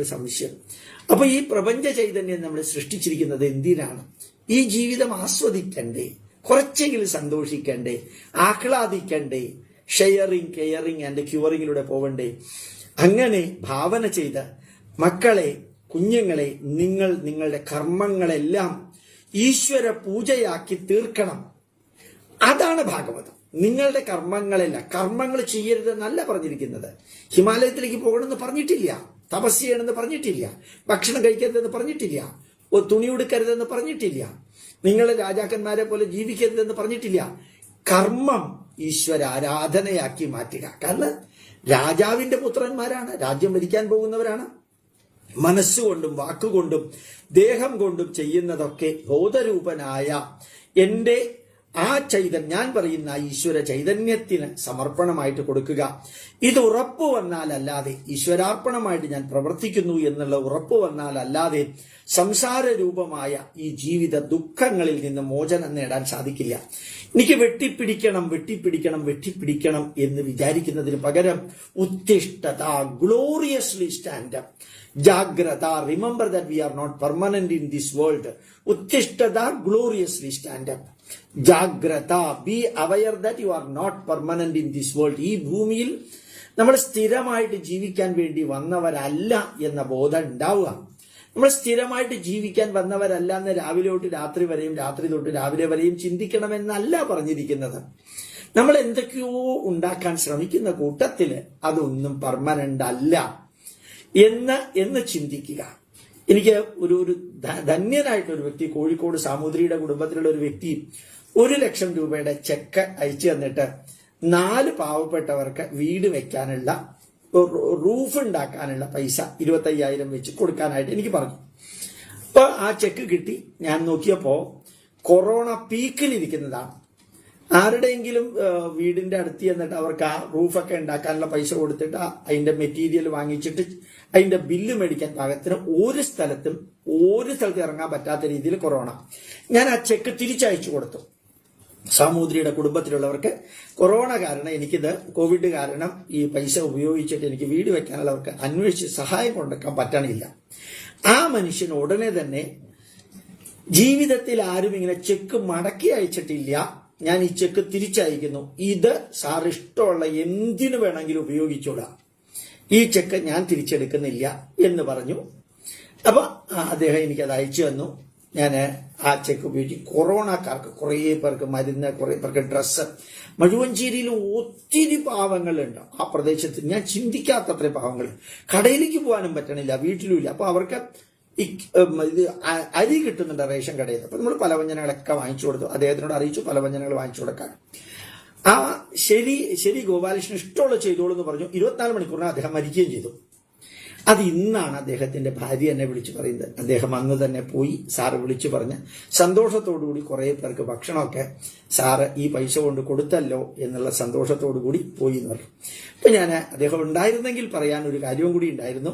സംശയം. അപ്പൊ ഈ പ്രപഞ്ച ചൈതന്യം നമ്മൾ സൃഷ്ടിച്ചിരിക്കുന്നത് എന്തിനാണ്? ഈ ജീവിതം ആസ്വദിക്കണ്ടേ, കുറച്ചെങ്കിലും സന്തോഷിക്കണ്ടേ, ആഹ്ലാദിക്കണ്ടേ, ഷെയറിങ്, കെയറിങ് ആൻഡ് ക്യൂറിങ്ങിലൂടെ പോവണ്ടേ? അങ്ങനെ ഭാവന ചെയ്ത് മക്കളെ, കുഞ്ഞുങ്ങളെ, നിങ്ങളുടെ കർമ്മങ്ങളെല്ലാം ഈശ്വര പൂജയാക്കി തീർക്കണം. അതാണ് ഭാഗവതം. നിങ്ങളുടെ കർമ്മങ്ങൾ ചെയ്യരുതെന്നല്ല പറഞ്ഞിരിക്കുന്നത്. ഹിമാലയത്തിലേക്ക് പോകണമെന്ന് പറഞ്ഞിട്ടില്ല, തപസ് ചെയ്യണമെന്ന് പറഞ്ഞിട്ടില്ല, ഭക്ഷണം കഴിക്കരുതെന്ന് പറഞ്ഞിട്ടില്ല, തുണി ഉടുക്കരുതെന്ന് പറഞ്ഞിട്ടില്ല, നിങ്ങൾ രാജാക്കന്മാരെ പോലെ ജീവിക്കരുതെന്ന് പറഞ്ഞിട്ടില്ല. കർമ്മം ഈശ്വര ആരാധനയാക്കി മാറ്റുക. കാരണം രാജാവിന്റെ പുത്രന്മാരാണ്, രാജ്യം ഭരിക്കാൻ പോകുന്നവരാണ്. മനസ്സുകൊണ്ടും വാക്കുകൊണ്ടും ദേഹം കൊണ്ടും ചെയ്യുന്നതൊക്കെ ബോധരൂപനായ എന്റെ ഞാൻ പറയുന്ന ഈശ്വര ചൈതന്യത്തിന് സമർപ്പണമായിട്ട് കൊടുക്കുക. ഇത് ഉറപ്പ് വന്നാലല്ലാതെ, ഈശ്വരാർപ്പണമായിട്ട് ഞാൻ പ്രവർത്തിക്കുന്നു എന്നുള്ള ഉറപ്പ് വന്നാലല്ലാതെ സംസാര രൂപമായ ഈ ജീവിത ദുഃഖങ്ങളിൽ നിന്ന് മോചനം നേടാൻ സാധിക്കില്ല. എനിക്ക് വെട്ടിപ്പിടിക്കണം എന്ന് വിചാരിക്കുന്നതിന് പകരം ഉത്തിഷ്ഠത, ഗ്ലോറിയസ്ലി സ്റ്റാൻഡ് അപ്പ്. ജാഗ്രത, remember that we are not permanent in this world. ഉത്തിഷ്ഠത, ഗ്ലോറിയസ്ലി സ്റ്റാൻഡ് അപ്പ്. ജാഗ്രത, be aware that you are not permanent in this world. ഈ ഭൂമിയിൽ നമ്മൾ സ്ഥിരമായിട്ട് ജീവിക്കാൻ വേണ്ടി വന്നവരല്ല എന്ന ബോധം ഉണ്ടാവുക. നമ്മൾ സ്ഥിരമായിട്ട് ജീവിക്കാൻ വന്നവരല്ല എന്ന് രാവിലെ തൊട്ട് രാത്രി വരെയും രാത്രി തൊട്ട് രാവിലെ വരെയും ചിന്തിക്കണമെന്നല്ല പറഞ്ഞിരിക്കുന്നത്. നമ്മൾ എന്തൊക്കെയോ ഉണ്ടാക്കാൻ ശ്രമിക്കുന്ന കൂട്ടത്തില് അതൊന്നും പെർമനന്റ് അല്ല എന്ന് ചിന്തിക്കുക. എനിക്ക് ഒരു ധന്യനായിട്ടൊരു വ്യക്തി, കോഴിക്കോട് സാമൂതിരിയുടെ കുടുംബത്തിലുള്ള ഒരു വ്യക്തി 1,00,000 രൂപയുടെ ചെക്ക് അയച്ചു തന്നിട്ട് 4 പാവപ്പെട്ടവർക്ക് വീട് വെക്കാനുള്ള, റൂഫ് ഉണ്ടാക്കാനുള്ള പൈസ 25,000 വെച്ച് കൊടുക്കാനായിട്ട് എനിക്ക് പറഞ്ഞു. അപ്പൊ ആ ചെക്ക് കിട്ടി. ഞാൻ നോക്കിയപ്പോ കൊറോണ പീക്കിലിരിക്കുന്നതാണ്. ആരുടെയെങ്കിലും വീടിന്റെ അടുത്ത് എന്നിട്ട് അവർക്ക് ആ റൂഫൊക്കെ ഉണ്ടാക്കാനുള്ള പൈസ കൊടുത്തിട്ട് അതിന്റെ മെറ്റീരിയൽ വാങ്ങിച്ചിട്ട് അതിന്റെ ബില്ല് മേടിക്കാൻ പാകത്തിന് ഒരു സ്ഥലത്ത് ഇറങ്ങാൻ പറ്റാത്ത രീതിയിൽ കൊറോണ. ഞാൻ ആ ചെക്ക് തിരിച്ചയച്ചു കൊടുത്തു. സാമൂതിരിയുടെ കുടുംബത്തിലുള്ളവർക്ക് കൊറോണ കാരണം, എനിക്കിത് കോവിഡ് കാരണം ഈ പൈസ ഉപയോഗിച്ചിട്ട് എനിക്ക് വീട് വെക്കാനുള്ളവർക്ക് അന്വേഷിച്ച് സഹായം കൊണ്ടുവെക്കാൻ പറ്റണില്ല. ആ മനുഷ്യൻ ഉടനെ തന്നെ, ജീവിതത്തിൽ ആരും ഇങ്ങനെ ചെക്ക് മടക്കി അയച്ചിട്ടില്ല, ഞാൻ ഈ ചെക്ക് തിരിച്ചയക്കുന്നു, ഇത് സാർ ഇഷ്ടമുള്ള എന്തിനു വേണമെങ്കിലും ഉപയോഗിച്ചോളാം, ഈ ചെക്ക് ഞാൻ തിരിച്ചെടുക്കുന്നില്ല എന്ന് പറഞ്ഞു. അപ്പൊ അദ്ദേഹം എനിക്കത് അയച്ചു തന്നു. ഞാൻ ആ ചെക്ക് ഉപയോഗിച്ച് കൊറോണക്കാർക്ക് കുറേ പേർക്ക് മരുന്ന്, കുറേ പേർക്ക് ഡ്രസ്സ്. മഴുവഞ്ചേരിയിൽ ഒത്തിരി പാവങ്ങളുണ്ട് ആ പ്രദേശത്ത്. ഞാൻ ചിന്തിക്കാത്തത്ര പാവങ്ങൾ. കടയിലേക്ക് പോകാനും പറ്റണില്ല, വീട്ടിലുമില്ല. അപ്പൊ അവർക്ക് ഇത് അരി കിട്ടുന്നുണ്ട് റേഷൻ കടയിൽ. അപ്പൊ നമ്മൾ പലവ്യഞ്ജനങ്ങളൊക്കെ വാങ്ങിച്ചു കൊടുത്തു. അദ്ദേഹത്തിനോട് അറിയിച്ചു പലവ്യഞ്ജനങ്ങൾ വാങ്ങിച്ചു കൊടുക്കാൻ. ശരി ഗോപാലകൃഷ്ണൻ ഇഷ്ടമുള്ള ചെയ്തോളൂ എന്ന് പറഞ്ഞു. 24 മണിക്കൂറിന് അദ്ദേഹം മരിക്കുകയും ചെയ്തു. അത് ഇന്നാണ് അദ്ദേഹത്തിന്റെ ഭാര്യ എന്നെ വിളിച്ചു പറയുന്നത്. അദ്ദേഹം അന്ന് തന്നെ പോയി, സാറ് വിളിച്ചു പറഞ്ഞ് സന്തോഷത്തോടുകൂടി കുറെ പേർക്ക് ഭക്ഷണമൊക്കെ സാറ് ഈ പൈസ കൊണ്ട് കൊടുത്തല്ലോ എന്നുള്ള സന്തോഷത്തോടുകൂടി പോയി എന്ന് പറഞ്ഞു. അപ്പൊ ഞാൻ അദ്ദേഹം ഉണ്ടായിരുന്നെങ്കിൽ പറയാൻ ഒരു കാര്യവും കൂടി ഉണ്ടായിരുന്നു.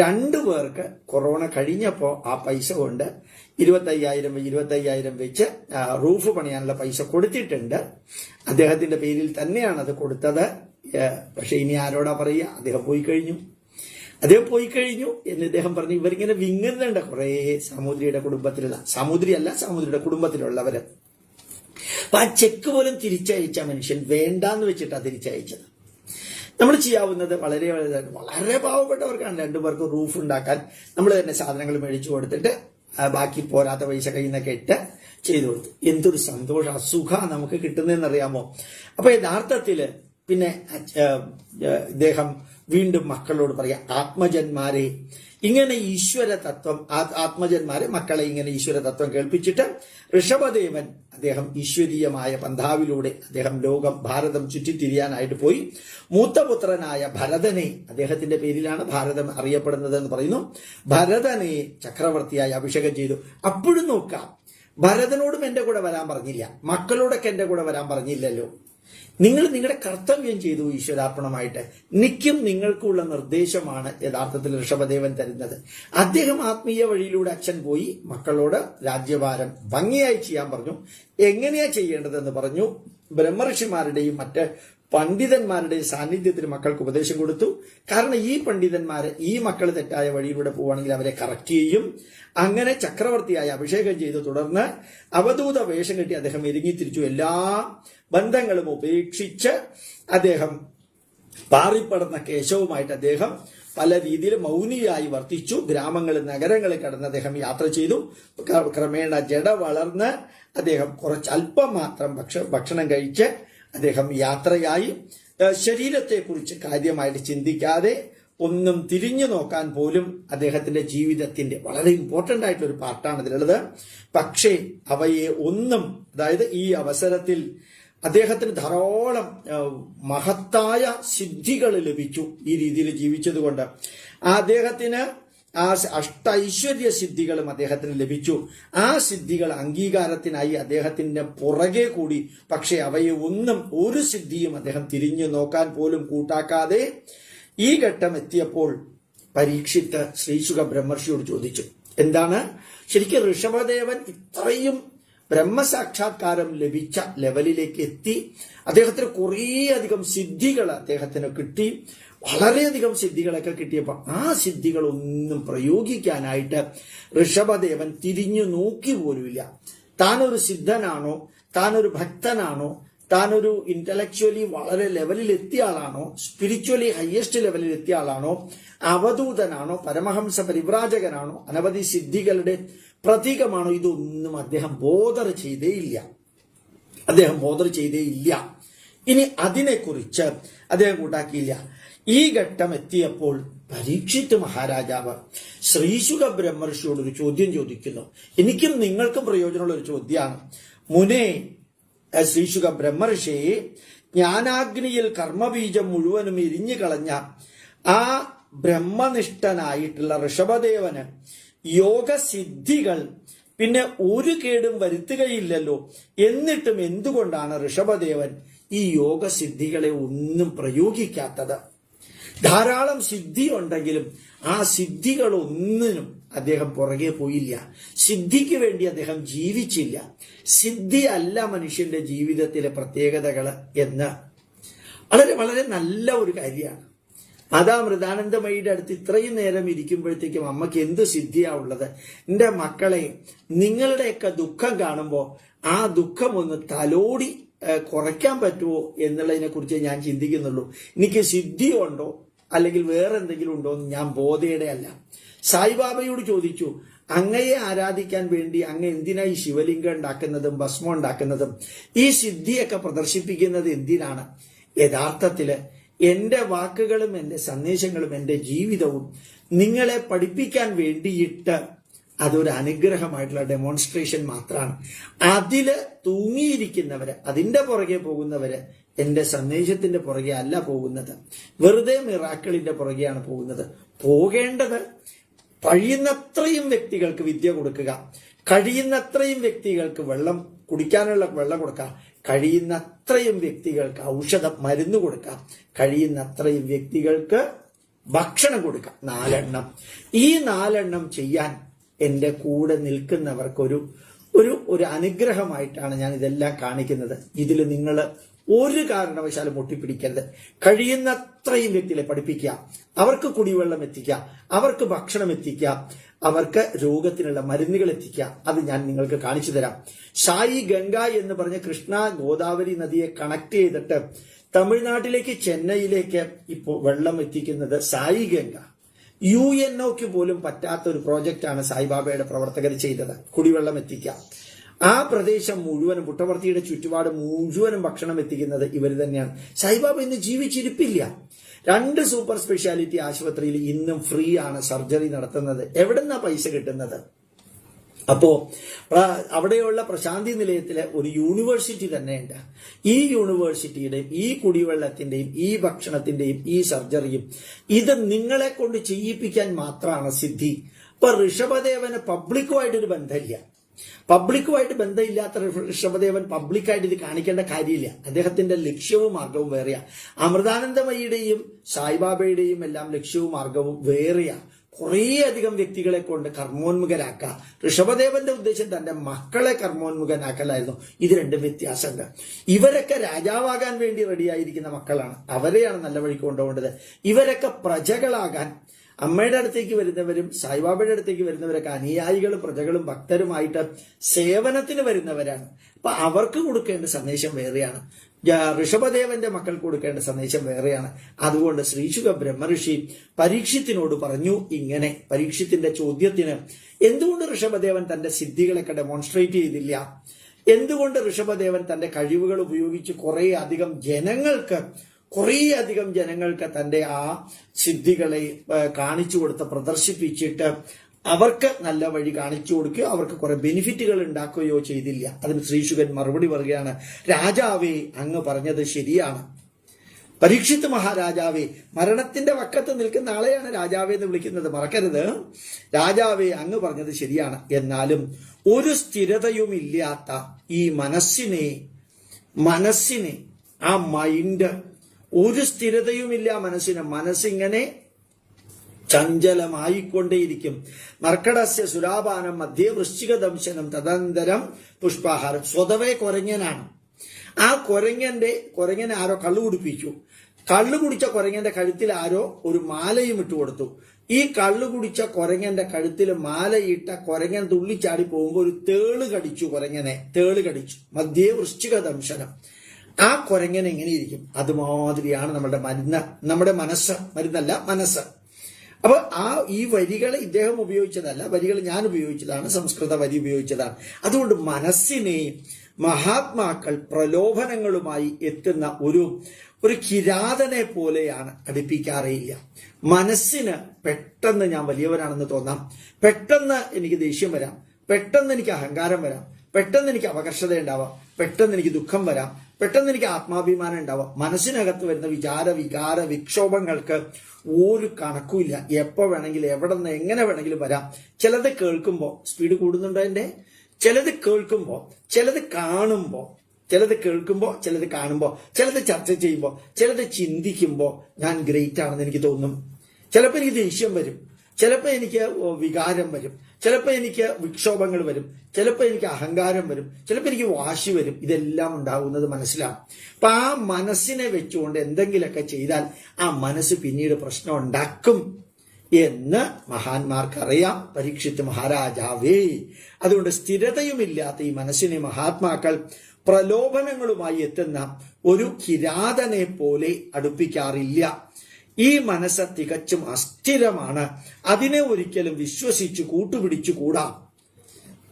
2 പേർക്ക് കൊറോണ കഴിഞ്ഞപ്പോ ആ പൈസ കൊണ്ട് 25,000 വെച്ച് റൂഫ് പണിയാനുള്ള പൈസ കൊടുത്തിട്ടുണ്ട്. അദ്ദേഹത്തിന്റെ പേരിൽ തന്നെയാണ് അത് കൊടുത്തത്. പക്ഷെ ഇനി ആരോടാ പറയുക, അദ്ദേഹം പോയി കഴിഞ്ഞു എന്ന് ഇദ്ദേഹം പറഞ്ഞു. ഇവരിങ്ങനെ വിങ്ങുന്നുണ്ട് കുറെ സാമൂതിരിയുടെ കുടുംബത്തിലുള്ള, സാമൂതിരിയുടെ കുടുംബത്തിലുള്ളവര്. അപ്പൊ ആ ചെക്ക് പോലും തിരിച്ചയച്ച മനുഷ്യൻ വേണ്ടാന്ന് വെച്ചിട്ടാ തിരിച്ചയച്ചത്. നമ്മൾ ചെയ്യാവുന്നത് വളരെ വളരെ പാവപ്പെട്ടവർക്കാണ്. 2 പേർക്ക് റൂഫ് ഉണ്ടാക്കാൻ നമ്മൾ തന്നെ സാധനങ്ങൾ മേടിച്ചു കൊടുത്തിട്ട് ബാക്കി പോരാത്ത പൈസ കയ്യിൽ നിന്നൊക്കെ ഇട്ട് ചെയ്തു കൊടുത്തു. എന്തൊരു സന്തോഷം, സുഖ നമുക്ക് കിട്ടുന്നതെന്നറിയാമോ? അപ്പൊ യഥാർത്ഥത്തില് പിന്നെ ഇദ്ദേഹം വീണ്ടും മക്കളോട് പറയാം, ആത്മജന്മാരെ ഇങ്ങനെ ഈശ്വര തത്വം, ആത്മജന്മാരെ മക്കളെ ഇങ്ങനെ ഈശ്വര തത്വം കേൾപ്പിച്ചിട്ട് ഋഷഭദേവൻ അദ്ദേഹം ഈശ്വരീയമായ പന്ഥാവിലൂടെ അദ്ദേഹം ഭാരതം ചുറ്റിത്തിരിയാനായിട്ട് പോയി. മൂത്തപുത്രനായ ഭരതനെ, അദ്ദേഹത്തിന്റെ പേരിലാണ് ഭാരതം അറിയപ്പെടുന്നത് എന്ന് പറയുന്നു, ഭരതനെ ചക്രവർത്തിയായി അഭിഷേകം ചെയ്തു. അപ്പോഴും നോക്കാം, ഭരതനോടും എന്റെ കൂടെ വരാൻ പറഞ്ഞില്ല, മക്കളോടൊക്കെ എന്റെ കൂടെ വരാൻ പറഞ്ഞില്ലല്ലോ. നിങ്ങൾ നിങ്ങളുടെ കർത്തവ്യം ചെയ്തു ഈശ്വരാർപ്പണമായിട്ട്. എനിക്കും നിങ്ങൾക്കുള്ള നിർദ്ദേശമാണ് യഥാർത്ഥത്തിൽ ഋഷഭദേവൻ തരുന്നത്. അദ്ദേഹം ആത്മീയ വഴിയിലൂടെ അച്ഛൻ പോയി മക്കളോട് രാജ്യഭാരം ഭംഗിയായി ചെയ്യാൻ പറഞ്ഞു. എങ്ങനെയാ ചെയ്യേണ്ടതെന്ന് പറഞ്ഞു. ബ്രഹ്മഋഷിമാരുടെയും മറ്റ് പണ്ഡിതന്മാരുടെയും സാന്നിധ്യത്തിൽ മക്കൾക്ക് ഉപദേശം കൊടുത്തു. കാരണം ഈ പണ്ഡിതന്മാര് ഈ മക്കൾ തെറ്റായ വഴിയിലൂടെ പോവുകയാണെങ്കിൽ അവരെ കറക്റ്റ് ചെയ്യും. അങ്ങനെ ചക്രവർത്തിയായി അഭിഷേകം ചെയ്തു. തുടർന്ന് അവധൂത വേഷം കെട്ടി അദ്ദേഹം തിരിച്ചു. എല്ലാ ബന്ധങ്ങളും ഉപേക്ഷിച്ച് അദ്ദേഹം പാറിപ്പടർന്ന കേശവുമായിട്ട് അദ്ദേഹം പല രീതിയിൽ മൗനിയായി വർത്തിച്ചു. ഗ്രാമങ്ങളിൽ നഗരങ്ങളിൽ കടന്ന് അദ്ദേഹം യാത്ര ചെയ്തു. ക്രമേണ ജട വളർന്ന് അദ്ദേഹം അല്പം മാത്രം ഭക്ഷണം കഴിച്ച് അദ്ദേഹം യാത്രയായി. ശരീരത്തെക്കുറിച്ച് കാര്യമായിട്ട് ചിന്തിക്കാതെ, ഒന്നും തിരിഞ്ഞു നോക്കാൻ പോലും അദ്ദേഹത്തിന്റെ ജീവിതത്തിന്റെ വളരെ ഇമ്പോർട്ടന്റ് ആയിട്ടുള്ള ഒരു പാർട്ടാണ് ഇതിലുള്ളത്. പക്ഷേ അവയെ ഒന്നും, അതായത് ഈ അവസരത്തിൽ അദ്ദേഹത്തിന് ധാരാളം മഹത്തായ സിദ്ധികൾ ലഭിച്ചു. ഈ രീതിയിൽ ജീവിച്ചതുകൊണ്ട് അദ്ദേഹത്തിന് ആ അഷ്ടൈശ്വര്യ സിദ്ധികളും അദ്ദേഹത്തിന് ലഭിച്ചു. ആ സിദ്ധികൾ അംഗീകാരത്തിനായി അദ്ദേഹത്തിന്റെ പുറകെ കൂടി. പക്ഷെ അവയെ ഒന്നും, ഒരു സിദ്ധിയും അദ്ദേഹം തിരിഞ്ഞു നോക്കാൻ പോലും കൂട്ടാക്കാതെ ഈ ഘട്ടം എത്തിയപ്പോൾ പരീക്ഷിത്ത് ശ്രീശുക ബ്രഹ്മർഷിയോട് ചോദിച്ചു, എന്താണ് ശരിക്കും ഋഷഭദേവൻ ഇത്രയും ബ്രഹ്മസാക്ഷാത്കാരം ലഭിച്ച ലെവലിലേക്ക് എത്തി? അദ്ദേഹത്തിന് കുറേയധികം സിദ്ധികൾ അദ്ദേഹത്തിന് കിട്ടി. വളരെയധികം സിദ്ധികളൊക്കെ കിട്ടിയപ്പോൾ ആ സിദ്ധികളൊന്നും പ്രയോഗിക്കാനായിട്ട് ഋഷഭദേവൻ തിരിഞ്ഞു നോക്കി പോലുമില്ല. താനൊരു സിദ്ധനാണോ, താനൊരു ഭക്തനാണോ, താനൊരു ഇന്റലക്ച്വലി വളരെ ലെവലിൽ എത്തിയ ആളാണോ, സ്പിരിച്വലി ഹയസ്റ്റ് ലെവലിൽ എത്തിയ ആളാണോ, അവധൂതനാണോ, പരമഹംസ പരിവ്രാജകനാണോ, അനവധി സിദ്ധികളുടെ പ്രതീകമാണോ, ഇതൊന്നും അദ്ദേഹം ബോധർ ചെയ്തേയില്ല. ഇനി അതിനെക്കുറിച്ച് അദ്ദേഹം കൂട്ടാക്കിയില്ല. ഈ ഘട്ടം എത്തിയപ്പോൾ പരീക്ഷിത്ത് മഹാരാജാവ് ശ്രീശുക ബ്രഹ്മർഷിയോട് ഒരു ചോദ്യം ചോദിക്കുന്നു. എനിക്കും നിങ്ങൾക്കും പ്രയോജനമുള്ള ഒരു ചോദ്യമാണ്. മുനെ, ശ്രീശുക ബ്രഹ്മർഷിയെ, ജ്ഞാനാഗ്നിയിൽ കർമ്മബീജം മുഴുവനും എരിഞ്ഞു കളഞ്ഞ ആ ബ്രഹ്മനിഷ്ഠനായിട്ടുള്ള ഋഷഭദേവന് യോഗസിദ്ധികൾ പിന്നെ ഒരു കേടും വരുത്തുകയില്ലല്ലോ. എന്നിട്ടും എന്തുകൊണ്ടാണ് ഋഷഭദേവൻ ഈ യോഗസിദ്ധികളെ ഒന്നും പ്രയോഗിക്കാത്തത്? ധാരാളം സിദ്ധി ഉണ്ടെങ്കിലും ആ സിദ്ധികളൊന്നിനും അദ്ദേഹം പുറകെ പോയില്ല. സിദ്ധിക്ക് വേണ്ടി അദ്ദേഹം ജീവിച്ചില്ല. സിദ്ധി അല്ല മനുഷ്യന്റെ ജീവിതത്തിലെ പ്രത്യേകതകൾ എന്ന് വളരെ വളരെ നല്ല ഒരു കാര്യമാണ്. അതാ മൃദാനന്ദമയിയുടെ അടുത്ത് ഇത്രയും നേരം ഇരിക്കുമ്പോഴത്തേക്കും അമ്മയ്ക്ക് എന്ത് സിദ്ധിയാ ഉള്ളത്? എന്റെ മക്കളെ, നിങ്ങളുടെയൊക്കെ ദുഃഖം കാണുമ്പോൾ ആ ദുഃഖം ഒന്ന് തലോടി കുറയ്ക്കാൻ പറ്റുമോ എന്നുള്ളതിനെ കുറിച്ച് ഞാൻ ചിന്തിക്കുന്നുള്ളൂ. എനിക്ക് സിദ്ധി ഉണ്ടോ അല്ലെങ്കിൽ വേറെ എന്തെങ്കിലും ഉണ്ടോ എന്ന് ഞാൻ ബോധയുടെ അല്ല. സായിബാബയോട് ചോദിച്ചു, അങ്ങയെ ആരാധിക്കാൻ വേണ്ടി അങ്ങ് എന്തിനാ ഈ ശിവലിംഗം ഉണ്ടാക്കുന്നതും ഭസ്മം ഉണ്ടാക്കുന്നതും ഈ സിദ്ധിയൊക്കെ പ്രദർശിപ്പിക്കുന്നത് എന്തിനാണ്? യഥാർത്ഥത്തില് എന്റെ വാക്കുകളും എന്റെ സന്ദേശങ്ങളും എന്റെ ജീവിതവും നിങ്ങളെ പഠിപ്പിക്കാൻ വേണ്ടിയിട്ട് അതൊരു അനുഗ്രഹമായിട്ടുള്ള ഡെമോൺസ്ട്രേഷൻ മാത്രമാണ്. അതില് തൂങ്ങിയിരിക്കുന്നവര്, അതിന്റെ പുറകെ പോകുന്നവര് എന്റെ സന്ദേശത്തിന്റെ പുറകെ അല്ല പോകുന്നത്, വെറുതെ മിറാക്കിളിന്റെ പുറകെയാണ് പോകുന്നത്. പോകേണ്ടത് കഴിയുന്നത്രയും വ്യക്തികൾക്ക് വിദ്യ കൊടുക്കുക, കഴിയുന്നത്രയും വ്യക്തികൾക്ക് വെള്ളം കുടിക്കാനുള്ള വെള്ളം കൊടുക്കുക, കഴിയുന്നത്രയും വ്യക്തികൾക്ക് ഔഷധം മരുന്ന് കൊടുക്കാം, കഴിയുന്നത്രയും വ്യക്തികൾക്ക് ഭക്ഷണം കൊടുക്കാം. 4 എണ്ണം. ഈ 4 എണ്ണം ചെയ്യാൻ എന്റെ കൂടെ നിൽക്കുന്നവർക്കൊരു ഒരു അനുഗ്രഹമായിട്ടാണ് ഞാൻ ഇതെല്ലാം കാണിക്കുന്നത്. ഇതിൽ നിങ്ങൾ ഒരു കാരണവശാലും ഒട്ടിപ്പിടിക്കരുത്. കഴിയുന്നത്രയും വ്യക്തികളെ പഠിപ്പിക്കുക, അവർക്ക് കുടിവെള്ളം എത്തിക്കുക, അവർക്ക് ഭക്ഷണം എത്തിക്കുക, അവർക്ക് രോഗത്തിനുള്ള മരുന്നുകൾ എത്തിക്കുക. അത് ഞാൻ നിങ്ങൾക്ക് കാണിച്ചു തരാം. സായി ഗംഗ എന്ന് പറഞ്ഞ കൃഷ്ണ ഗോദാവരി നദിയെ കണക്ട് ചെയ്തിട്ട് തമിഴ്നാട്ടിലേക്ക് ചെന്നൈയിലേക്ക് ഇപ്പോൾ വെള്ളം എത്തിക്കുന്നത് സായി ഗംഗ. UNOക്ക് പോലും പറ്റാത്ത ഒരു പ്രോജക്റ്റാണ് സായിബാബയുടെ പ്രവർത്തകർ ചെയ്തത്, കുടിവെള്ളം എത്തിക്കുക. ആ പ്രദേശം മുഴുവനും, പുട്ടപർത്തിയുടെ ചുറ്റുപാട് മുഴുവനും ഭക്ഷണം എത്തിക്കുന്നത് ഇവർ തന്നെയാണ്. സായിബാബ ഇന്ന് ജീവിച്ചിരിപ്പില്ല. 2 സൂപ്പർ സ്പെഷ്യാലിറ്റി ആശുപത്രിയിൽ ഇന്നും ഫ്രീ ആണ് സർജറി നടത്തുന്നത്. എവിടെന്നാ പൈസ കിട്ടുന്നത്? അപ്പോ അവിടെയുള്ള പ്രശാന്തി നിലയത്തിലെ ഒരു യൂണിവേഴ്സിറ്റി തന്നെയുണ്ട്. ഈ യൂണിവേഴ്സിറ്റിയുടെയും ഈ കുടിവെള്ളത്തിന്റെയും ഈ ഭക്ഷണത്തിന്റെയും ഈ സർജറിയും ഇത് നിങ്ങളെ കൊണ്ട് ചെയ്യിപ്പിക്കാൻ മാത്രമാണ് സിദ്ധി. ഇപ്പൊ ഋഷഭദേവന് പബ്ലിക്കുമായിട്ടൊരു ബന്ധമില്ല. പബ്ലിക്കുമായിട്ട് ബന്ധമില്ലാത്ത ഋഷഭദേവൻ പബ്ലിക്കായിട്ട് ഇത് കാണിക്കേണ്ട കാര്യമില്ല. അദ്ദേഹത്തിന്റെ ലക്ഷ്യവും മാർഗവും വേറെയാ. അമൃതാനന്ദമയിയുടെയും സായിബാബയുടെയും എല്ലാം ലക്ഷ്യവും മാർഗവും വേറെയാ. കുറേയധികം വ്യക്തികളെ കൊണ്ട് കർമ്മോന്മുഖരാക്കുക. ഋഷഭദേവന്റെ ഉദ്ദേശം തന്റെ മക്കളെ കർമ്മോന്മുഖനാക്കലായിരുന്നു. ഇത് രണ്ടും വ്യത്യാസമുണ്ട്. ഇവരൊക്കെ രാജാവാകാൻ വേണ്ടി റെഡിയായിരിക്കുന്ന മക്കളാണ്. അവരെയാണ് നല്ല വഴിക്ക് കൊണ്ടുപോകേണ്ടത്. ഇവരൊക്കെ പ്രജകളാകാൻ, അമ്മയുടെ അടുത്തേക്ക് വരുന്നവരും സായിബാബയുടെ അടുത്തേക്ക് വരുന്നവരൊക്കെ അനുയായികളും പ്രജകളും ഭക്തരുമായിട്ട് സേവനത്തിന് വരുന്നവരാണ്. അപ്പൊ അവർക്ക് കൊടുക്കേണ്ട സന്ദേശം വേറെയാണ്. ഋഷഭദേവന്റെ മക്കൾക്ക് കൊടുക്കേണ്ട സന്ദേശം വേറെയാണ്. അതുകൊണ്ട് ശ്രീശുക ബ്രഹ്മഋഷി പരീക്ഷത്തിനോട് പറഞ്ഞു ഇങ്ങനെ. പരീക്ഷത്തിന്റെ ചോദ്യത്തിന് എന്തുകൊണ്ട് ഋഷഭദേവൻ തന്റെ സിദ്ധികളൊക്കെ ഡെമോൺസ്ട്രേറ്റ് ചെയ്തില്ല, എന്തുകൊണ്ട് ഋഷഭദേവൻ തന്റെ കഴിവുകൾ ഉപയോഗിച്ച് കുറേയധികം ജനങ്ങൾക്ക് തന്റെ ആ സിദ്ധികളെ കാണിച്ചു കൊടുത്ത് പ്രദർശിപ്പിച്ചിട്ട് അവർക്ക് നല്ല വഴി കാണിച്ചു കൊടുക്കുകയോ അവർക്ക് കുറെ ബെനിഫിറ്റുകൾ ഉണ്ടാക്കുകയോ ചെയ്തില്ല? അതിന് ശ്രീശുകൻ മറുപടി പറയുകയാണ്, രാജാവേ, അങ്ങ് പറഞ്ഞത് ശരിയാണ്. പരീക്ഷിത്ത് മഹാരാജാവേ, മരണത്തിന്റെ വക്കത്ത് നിൽക്കുന്ന ആളെയാണ് രാജാവേ എന്ന് വിളിക്കുന്നത്, മറക്കരുത്. രാജാവേ, അങ്ങ് പറഞ്ഞത് ശരിയാണ്. എന്നാലും ഒരു സ്ഥിരതയുമില്ലാത്ത ഈ മനസ്സിനെ ആ മൈൻഡ്, ഒരു സ്ഥിരതയുമില്ല മനസ്സിങ്ങനെ ചഞ്ചലമായിക്കൊണ്ടേയിരിക്കും. മർക്കടസ്യ സുരാപാനം മധ്യേ വൃശ്ചിക ദംശനം തദനന്തരം പുഷ്പാഹാരം. സ്വതവേ കുരങ്ങനാണ്. ആ കുരങ്ങനെ ആരോ കള്ളു കുടിപ്പിച്ചു. കള്ളു കുടിച്ച കുരങ്ങന്റെ കഴുത്തിൽ ആരോ ഒരു മാലയും ഇട്ടു കൊടുത്തു. ഈ കള്ളു കുടിച്ച കുരങ്ങന്റെ കഴുത്തിൽ മാലയിട്ട കുരങ്ങൻ തുള്ളിച്ചാടി പോകുമ്പോൾ ഒരു തേള് കടിച്ചു. മധ്യേ വൃശ്ചിക ദംശനം. ആ കുരങ്ങൻ എങ്ങനെയിരിക്കും അതുമാതിരിയാണ് നമ്മുടെ മനസ്സ്. മരുന്നല്ല, മനസ്സ്. അപ്പൊ ഈ വരികൾ ഇദ്ദേഹം ഉപയോഗിച്ചതല്ല, വരികൾ ഞാൻ ഉപയോഗിച്ചതാണ്, സംസ്കൃത വരി ഉപയോഗിച്ചതാണ്. അതുകൊണ്ട് മനസ്സിനെ മഹാത്മാക്കൾ പ്രലോഭനങ്ങളുമായി എത്തുന്ന ഒരു കിരാതനെ പോലെയാണ് അടുപ്പിക്കാറേയില്ല. മനസ്സിന് പെട്ടെന്ന് ഞാൻ വലിയവനാണെന്ന് തോന്നാം, പെട്ടെന്ന് എനിക്ക് ദേഷ്യം വരാം, പെട്ടെന്ന് എനിക്ക് അഹങ്കാരം വരാം, പെട്ടെന്ന് എനിക്ക് അപകർഷത ഉണ്ടാവാം, പെട്ടെന്ന് എനിക്ക് ദുഃഖം വരാം, പെട്ടെന്ന് എനിക്ക് ആത്മാഭിമാനം ഉണ്ടാവാം. മനസ്സിനകത്ത് വരുന്ന വികാര വിക്ഷോഭങ്ങൾക്ക് ഒരു കണക്കുമില്ല. എപ്പോ വേണമെങ്കിലും എവിടെ നിന്ന് എങ്ങനെ വേണമെങ്കിലും വരാം. ചിലത് കേൾക്കുമ്പോ സ്പീഡ് കൂടുന്നുണ്ടോ എന്റെ, ചിലത് കേൾക്കുമ്പോ, ചിലത് കാണുമ്പോ, ചിലത് കേൾക്കുമ്പോ, ചിലത് കാണുമ്പോ, ചിലത് ചർച്ച ചെയ്യുമ്പോ, ചിലത് ചിന്തിക്കുമ്പോ ഞാൻ ഗ്രേറ്റ് ആണെന്ന് എനിക്ക് തോന്നും. ചിലപ്പോൾ എനിക്ക് ദേഷ്യം വരും, ചിലപ്പോൾ എനിക്ക് വികാരം വരും, ചിലപ്പോൾ എനിക്ക് വിക്ഷോഭങ്ങൾ വരും, ചിലപ്പോൾ എനിക്ക് അഹങ്കാരം വരും, ചിലപ്പോൾ എനിക്ക് വാശി വരും. ഇതെല്ലാം ഉണ്ടാകുന്നത് മനസ്സിലാണ്. അപ്പൊ ആ മനസ്സിനെ വെച്ചുകൊണ്ട് എന്തെങ്കിലുമൊക്കെ ചെയ്താൽ ആ മനസ്സ് പിന്നീട് പ്രശ്നം ഉണ്ടാക്കും എന്ന് മഹാന്മാർക്കറിയാം. പരീക്ഷിത്ത് മഹാരാജാവേ. അതുകൊണ്ട് സ്ഥിരതയുമില്ലാത്ത ഈ മനസ്സിനെ മഹാത്മാക്കൾ പ്രലോഭനങ്ങളുമായി എത്തുന്ന ഒരു കിരാതനെ പോലെ അടുപ്പിക്കാറില്ല. ഈ മനസ്സ് തികച്ചും അസ്ഥിരമാണ്. അതിനെ ഒരിക്കലും വിശ്വസിച്ച് കൂട്ടുപിടിച്ചുകൂടാ.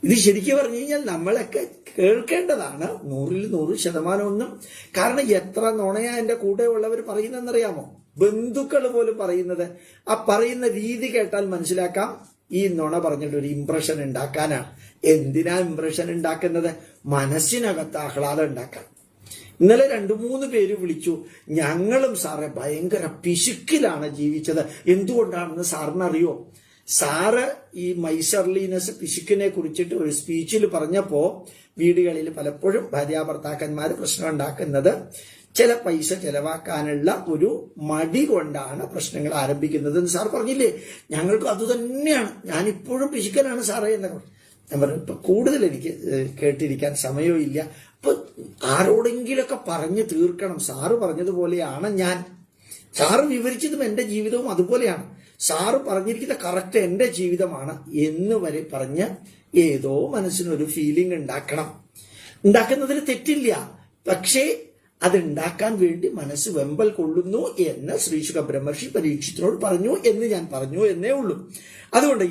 ഇത് ശരിക്കും പറഞ്ഞു കഴിഞ്ഞാൽ നമ്മളൊക്കെ കേൾക്കേണ്ടതാണ് 100% ഒന്നും. കാരണം എത്ര നുണയാ എന്റെ കൂടെ ഉള്ളവർ പറയുന്നതെന്നറിയാമോ? ബന്ധുക്കൾ പോലും പറയുന്നത്. ആ പറയുന്ന രീതി കേട്ടാൽ മനസ്സിലാക്കാം ഈ നുണ പറഞ്ഞിട്ട് ഒരു ഇംപ്രഷൻ ഉണ്ടാക്കാനാണ്. എന്തിനാ ഇംപ്രഷൻ ഉണ്ടാക്കുന്നത്? മനസ്സിനകത്ത് ആഹ്ലാദം ഉണ്ടാക്കാൻ. ഇന്നലെ 2-3 പേര് വിളിച്ചു, ഞങ്ങളും സാറെ ഭയങ്കര പിശുക്കിലാണ് ജീവിച്ചത്. എന്തുകൊണ്ടാണെന്ന് സാറിനറിയോ? സാറ് ഈ മൈസർലീനസ് പിശുക്കിനെ കുറിച്ചിട്ട് ഒരു സ്പീച്ചിൽ പറഞ്ഞപ്പോ വീടുകളിൽ പലപ്പോഴും ഭാര്യാഭർത്താക്കന്മാര് പ്രശ്നം ഉണ്ടാക്കുന്നത് ചില പൈസ ചെലവാക്കാനുള്ള ഒരു മടി കൊണ്ടാണ് പ്രശ്നങ്ങൾ ആരംഭിക്കുന്നത് എന്ന് സാർ പറഞ്ഞില്ലേ? ഞങ്ങൾക്ക് അത് തന്നെയാണ്, ഞാനിപ്പോഴും പിശുക്കനാണ് സാറേ എന്നൊക്കെ. ഞാൻ പറഞ്ഞു, ഇപ്പൊ കൂടുതൽ എനിക്ക് കേട്ടിരിക്കാൻ സമയവും ഇല്ല. ഇപ്പൊ ആരോടെങ്കിലൊക്കെ പറഞ്ഞു തീർക്കണം. സാറ് പറഞ്ഞതുപോലെയാണ് ഞാൻ. സാറ് വിവരിച്ചതും എന്റെ ജീവിതവും അതുപോലെയാണ്. സാറ് പറഞ്ഞിരിക്കുന്ന കറക്റ്റ് എന്റെ ജീവിതമാണ് എന്ന് വരെ പറഞ്ഞ് ഏതോ മനസ്സിനൊരു ഫീലിംഗ് ഉണ്ടാക്കണം. ഉണ്ടാക്കുന്നതിൽ തെറ്റില്ല. പക്ഷേ അതുണ്ടാക്കാൻ വേണ്ടി മനസ്സ് വെമ്പൽ കൊള്ളുന്നു എന്ന് ശ്രീശുക ബ്രഹ്മർഷി പരീക്ഷത്തിനോട് പറഞ്ഞു എന്ന് ഞാൻ പറഞ്ഞു എന്നേ ഉള്ളൂ. അതുകൊണ്ട്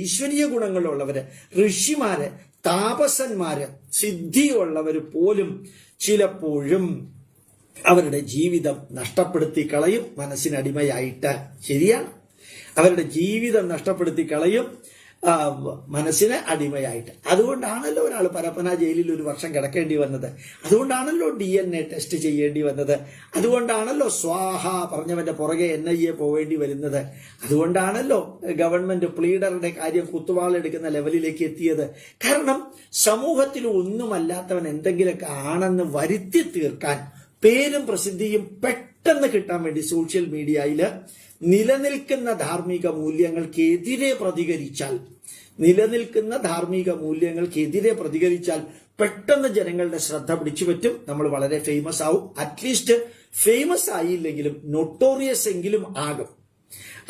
ഈശ്വരീയ ഗുണങ്ങളുള്ളവര്, ഋഷിമാര്, താപസന്മാര്, സിദ്ധിയുള്ളവര് പോലും ചിലപ്പോഴും അവരുടെ ജീവിതം നഷ്ടപ്പെടുത്തി കളയും മനസ്സിനടിമയായിട്ട്. ശരിയാണ്, അവരുടെ ജീവിതം നഷ്ടപ്പെടുത്തി കളയും മനസ്സിന് അടിമയായിട്ട്. അതുകൊണ്ടാണല്ലോ ഒരാൾ പരപ്പന ജയിലിൽ 1 വർഷം കിടക്കേണ്ടി വന്നത്. അതുകൊണ്ടാണല്ലോ DNA ടെസ്റ്റ് ചെയ്യേണ്ടി വന്നത്. അതുകൊണ്ടാണല്ലോ സ്വാഹ പറഞ്ഞവന്റെ പുറകെ NIA പോവേണ്ടി വരുന്നത്. അതുകൊണ്ടാണല്ലോ ഗവൺമെന്റ് പ്ലീഡറുടെ കാര്യം കുത്തുവാളെടുക്കുന്ന ലെവലിലേക്ക് എത്തിയത്. കാരണം സമൂഹത്തിൽ ഒന്നുമല്ലാത്തവൻ എന്തെങ്കിലുമൊക്കെ ആണെന്ന് വരുത്തി തീർക്കാൻ, പേരും പ്രസിദ്ധിയും പെട്ടെന്ന് കിട്ടാൻ വേണ്ടി സോഷ്യൽ മീഡിയയില് നിലനിൽക്കുന്ന ധാർമ്മിക മൂല്യങ്ങൾക്കെതിരെ പ്രതികരിച്ചാൽ പെട്ടെന്ന് ജനങ്ങളുടെ ശ്രദ്ധ പിടിച്ചു പറ്റും. നമ്മൾ വളരെ ഫേമസ് ആവും. അറ്റ്ലീസ്റ്റ് ഫേമസ് ആയില്ലെങ്കിലും നൊട്ടോറിയസ് എങ്കിലും ആകും.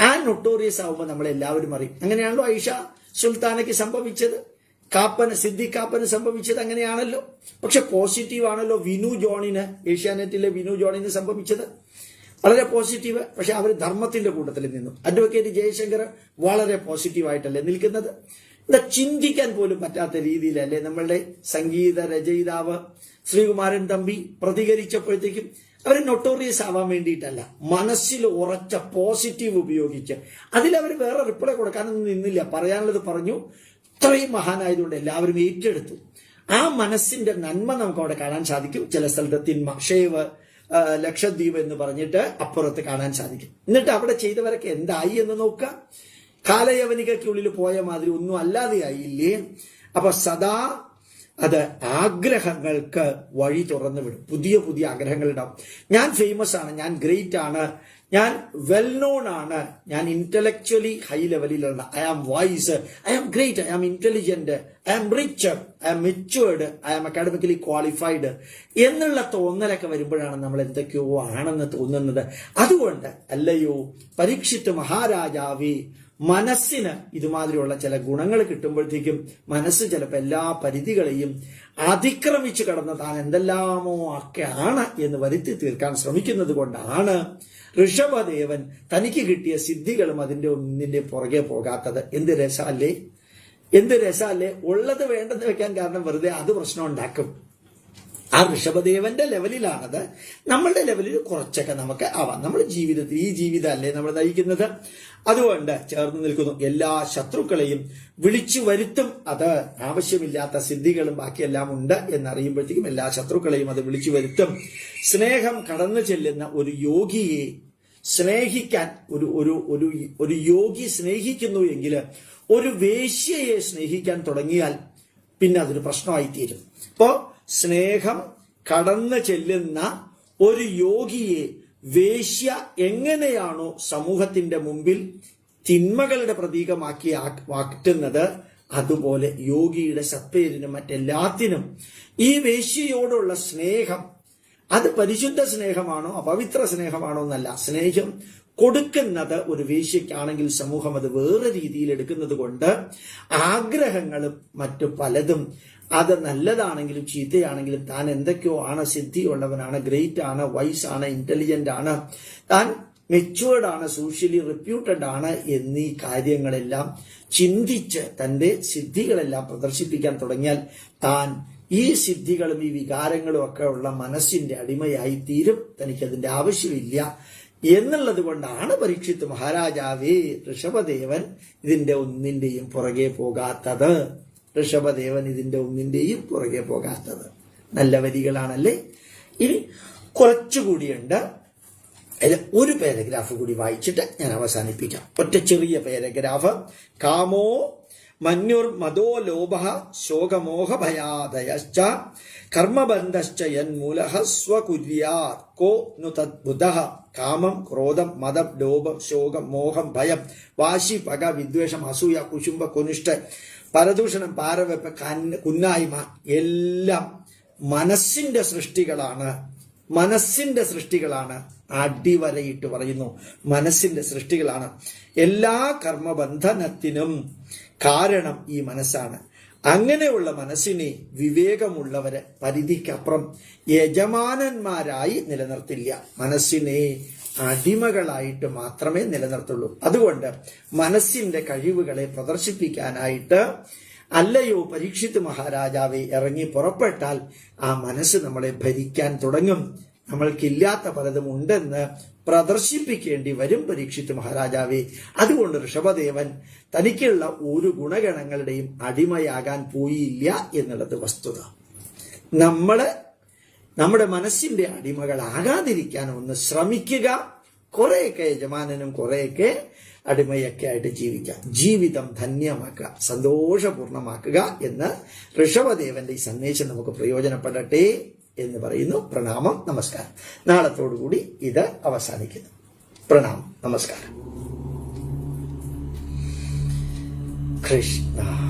ആ നൊട്ടോറിയസ് ആവുമ്പോൾ നമ്മളെല്ലാവരും അറിയും. അങ്ങനെയാണല്ലോ ഐഷ സുൽത്താനയ്ക്ക് സംഭവിച്ചത്, സിദ്ദിഖ് കാപ്പന് സംഭവിച്ചത് അങ്ങനെയാണല്ലോ. പക്ഷെ പോസിറ്റീവ് ആണല്ലോ ഏഷ്യാനെറ്റിലെ വിനു ജോണിന് സംഭവിച്ചത്. വളരെ പോസിറ്റീവ്. പക്ഷെ അവർ ധർമ്മത്തിന്റെ കൂട്ടത്തിൽ നിന്നു. അഡ്വക്കേറ്റ് ജയശങ്കർ വളരെ പോസിറ്റീവായിട്ടല്ലേ നിൽക്കുന്നത്. ഇവിടെ ചിന്തിക്കാൻ പോലും പറ്റാത്ത രീതിയിലല്ലേ നമ്മളുടെ സംഗീത രചയിതാവ് ശ്രീകുമാരൻ തമ്പി പ്രതികരിച്ചപ്പോഴത്തേക്കും അവർ നൊട്ടോറിയസ് ആവാൻ വേണ്ടിയിട്ടല്ല, മനസ്സിൽ ഉറച്ച പോസിറ്റീവ് ഉപയോഗിച്ച് അതിലവർ വേറെ റിപ്ലൈ കൊടുക്കാനൊന്നും നിന്നില്ല. പറയാനുള്ളത് പറഞ്ഞു. ഇത്രയും മഹാനായതുകൊണ്ട് എല്ലാവരും ഏറ്റെടുത്തു. ആ മനസ്സിന്റെ നന്മ നമുക്ക് അവിടെ കാണാൻ സാധിക്കും. ചില സ്ഥലത്ത് തിന്മ, ഷേവ്, ലക്ഷദ്വീപ് എന്ന് പറഞ്ഞിട്ട് അപ്പുറത്ത് കാണാൻ സാധിക്കും. എന്നിട്ട് അവിടെ ചെയ്തവരൊക്കെ എന്തായി എന്ന് നോക്കുക. കാലയവനികയ്ക്കുള്ളിൽ പോയ മാതിരി ഒന്നും അല്ലാതെയായില്ലേ? അപ്പൊ സദാ അത് ആഗ്രഹങ്ങൾക്ക് വഴി തുറന്നു വിടും. പുതിയ പുതിയ ആഗ്രഹങ്ങൾ ഉണ്ടാവും. ഞാൻ ഫേമസ് ആണ്, ഞാൻ ഗ്രേറ്റ് ആണ്, ഞാൻ വെൽ നോൺ ആണ്, ഞാൻ ഇന്റലക്ച്വലി ഹൈ ലെവലിലുള്ള, I am wise, I am great, I am intelligent, I am rich, I am matured, I am academically qualified എന്നുള്ള തോന്നലൊക്കെ വരുമ്പോഴാണ് നമ്മൾ എന്തൊക്കെയോ ആണെന്ന് തോന്നുന്നത്. അതുകൊണ്ട് അല്ലയോ പരീക്ഷിത്ത് മഹാരാജാവേ, മനസ്സിന് ഇതുമാതിരിയുള്ള ചില ഗുണങ്ങൾ കിട്ടുമ്പോഴത്തേക്കും മനസ്സ് ചിലപ്പോൾ എല്ലാ പരിധികളെയും അതിക്രമിച്ചു കടന്ന് താൻ എന്തെല്ലാമോ ഒക്കെയാണ് എന്ന് വരുത്തി തീർക്കാൻ ശ്രമിക്കുന്നത് കൊണ്ടാണ് ഋഷഭദേവൻ തനിക്ക് കിട്ടിയ സിദ്ധികളും അതിന്റെ ഒന്നിന്റെ പുറകെ പോകാത്തത്. എന്ത് രസമല്ലേ ഉള്ളത് വേണ്ടെന്ന് വെക്കാൻ കാരണം വെറുതെ അത് പ്രശ്നം ഉണ്ടാക്കും. ആ ഋഷഭദേവന്റെ ലെവലിലാണത്. നമ്മളുടെ ലെവലിൽ കുറച്ചൊക്കെ നമുക്ക് ആവാം. നമ്മുടെ ജീവിതത്തിൽ ഈ ജീവിതമല്ലേ നമ്മൾ നയിക്കുന്നത്. അതുകൊണ്ട് ചേർന്ന് നിൽക്കുന്നു. എല്ലാ ശത്രുക്കളെയും വിളിച്ചു വരുത്തും. അത് ആവശ്യമില്ലാത്ത സിദ്ധികളും ബാക്കിയെല്ലാം ഉണ്ട് എന്നറിയുമ്പോഴത്തേക്കും എല്ലാ ശത്രുക്കളെയും അത് വിളിച്ചു വരുത്തും. സ്നേഹം കടന്നു ചെല്ലുന്ന ഒരു യോഗിയെ സ്നേഹിക്കാൻ ഒരു യോഗി സ്നേഹിക്കുന്നു എങ്കിൽ ഒരു വേശ്യയെ സ്നേഹിക്കാൻ തുടങ്ങിയാൽ പിന്നെ അതൊരു പ്രശ്നമായി തീരും. അപ്പോ സ്നേഹം കടന്നു ചെല്ലുന്ന ഒരു യോഗിയെ വേശ്യ എങ്ങനെയാണോ സമൂഹത്തിന്റെ മുമ്പിൽ തിന്മകളുടെ പ്രതീകമാക്കി മാറ്റുന്നത്, അതുപോലെ യോഗിയുടെ സത്പേരിനും മറ്റെല്ലാത്തിനും ഈ വേശ്യയോടുള്ള സ്നേഹം അത് പരിശുദ്ധ സ്നേഹമാണോ അപവിത്ര സ്നേഹമാണോ എന്നല്ല. സ്നേഹം കൊടുക്കുന്നത് ഒരു വേശ്യയ്ക്കാണെങ്കിൽ സമൂഹം അത് വേറെ രീതിയിൽ എടുക്കുന്നത് കൊണ്ട് ആഗ്രഹങ്ങളും മറ്റു പലതും അത് നല്ലതാണെങ്കിലും ചീത്തയാണെങ്കിലും താൻ എന്തൊക്കെയോ ആണ്, സിദ്ധിയുള്ളവനാണ്, ഗ്രേറ്റ് ആണ്, വൈസ് ആണ്, ഇന്റലിജന്റ് ആണ്, താൻ മെച്യൂർഡ് ആണ്, സോഷ്യലി റെപ്യൂട്ടഡ് ആണ് എന്നീ കാര്യങ്ങളെല്ലാം ചിന്തിച്ച് തന്റെ സിദ്ധികളെല്ലാം പ്രദർശിപ്പിക്കാൻ തുടങ്ങിയാൽ താൻ ഈ സിദ്ധികളും ഈ വികാരങ്ങളും ഒക്കെ ഉള്ള മനസ്സിന്റെ അടിമയായി തീരും. തനിക്കതിന്റെ ആവശ്യമില്ല എന്നുള്ളത് കൊണ്ടാണ് പരീക്ഷിത്ത് മഹാരാജാവേ ഋഷഭദേവൻ ഇതിന്റെ ഒന്നിന്റെയും പുറകെ പോകാത്തത്. നല്ല വരികളാണല്ലേ. ഇനി കുറച്ചുകൂടിയുണ്ട്. ഒരു പാരഗ്രാഫ് കൂടി വായിച്ചിട്ട് ഞാൻ അവസാനിപ്പിക്കാം. ഒറ്റ ചെറിയ പാരഗ്രാഫ്. കാമോ മന്യുർ മദോ ലോഭ ശോകമോഹ ഭയാദയശ്ച കർമ്മബന്ധശ്ച യന്മൂലഃ സ്വകുര്യാത് കോ नु തദ്ബുധഃ. കാമം, ക്രോധം, മദം, ലോഭം, ശോകം, മോഹം, ഭയം, വാശി, പക, വിദ്വേഷം, അസൂയ, കുശുംബ, കുനിഷ്ഠ, പരദൂഷണം, പാരവെപ്പ്, കുന്നായ്മ എല്ലാം മനസ്സിന്റെ സൃഷ്ടികളാണ്. അടിവരയിട്ട് പറയുന്നു, മനസ്സിന്റെ സൃഷ്ടികളാണ്. എല്ലാ കർമ്മബന്ധനത്തിനും കാരണം ഈ മനസ്സാണ്. അങ്ങനെയുള്ള മനസ്സിനെ വിവേകമുള്ളവര് പരിധിക്കപ്പുറം യജമാനന്മാരായി നിലനിർത്തില്ല. മനസ്സിനെ അടിമകളായിട്ട് മാത്രമേ നിലനിർത്തുള്ളൂ. അതുകൊണ്ട് മനസ്സിന്റെ കഴിവുകളെ പ്രദർശിപ്പിക്കാനായിട്ട് അല്ലയോ പരീക്ഷിത്ത് മഹാരാജാവെ ഇറങ്ങി പുറപ്പെട്ടാൽ ആ മനസ്സ് നമ്മളെ ഭരിക്കാൻ തുടങ്ങും. നമ്മൾക്കില്ലാത്ത പലതും ഉണ്ടെന്ന് പ്രദർശിപ്പിക്കേണ്ടി വരും പരീക്ഷിത്ത് മഹാരാജാവെ. അതുകൊണ്ട് ഋഷഭദേവൻ തനിക്കുള്ള ഒരു ഗുണഗണങ്ങളുടെയും അടിമയാകാൻ പോയില്ല എന്നുള്ളത് വസ്തുത. നമ്മുടെ മനസ്സിന്റെ അടിമകളാകാതിരിക്കാൻ ഒന്ന് ശ്രമിക്കുക. കുറെയൊക്കെ യജമാനനും കുറെയൊക്കെ അടിമയൊക്കെ ആയിട്ട് ജീവിക്കാം. ജീവിതം ധന്യമാക്കുക, സന്തോഷപൂർണമാക്കുക എന്ന് ഋഷഭദേവന്റെ ഈ സന്ദേശം നമുക്ക് പ്രയോജനപ്പെടട്ടെ എന്ന് പറയുന്നു. പ്രണാമം, നമസ്കാരം. നാളത്തോടുകൂടി ഇത് അവസാനിക്കുന്നു. പ്രണാമം, നമസ്കാരം. കൃഷ്ണ.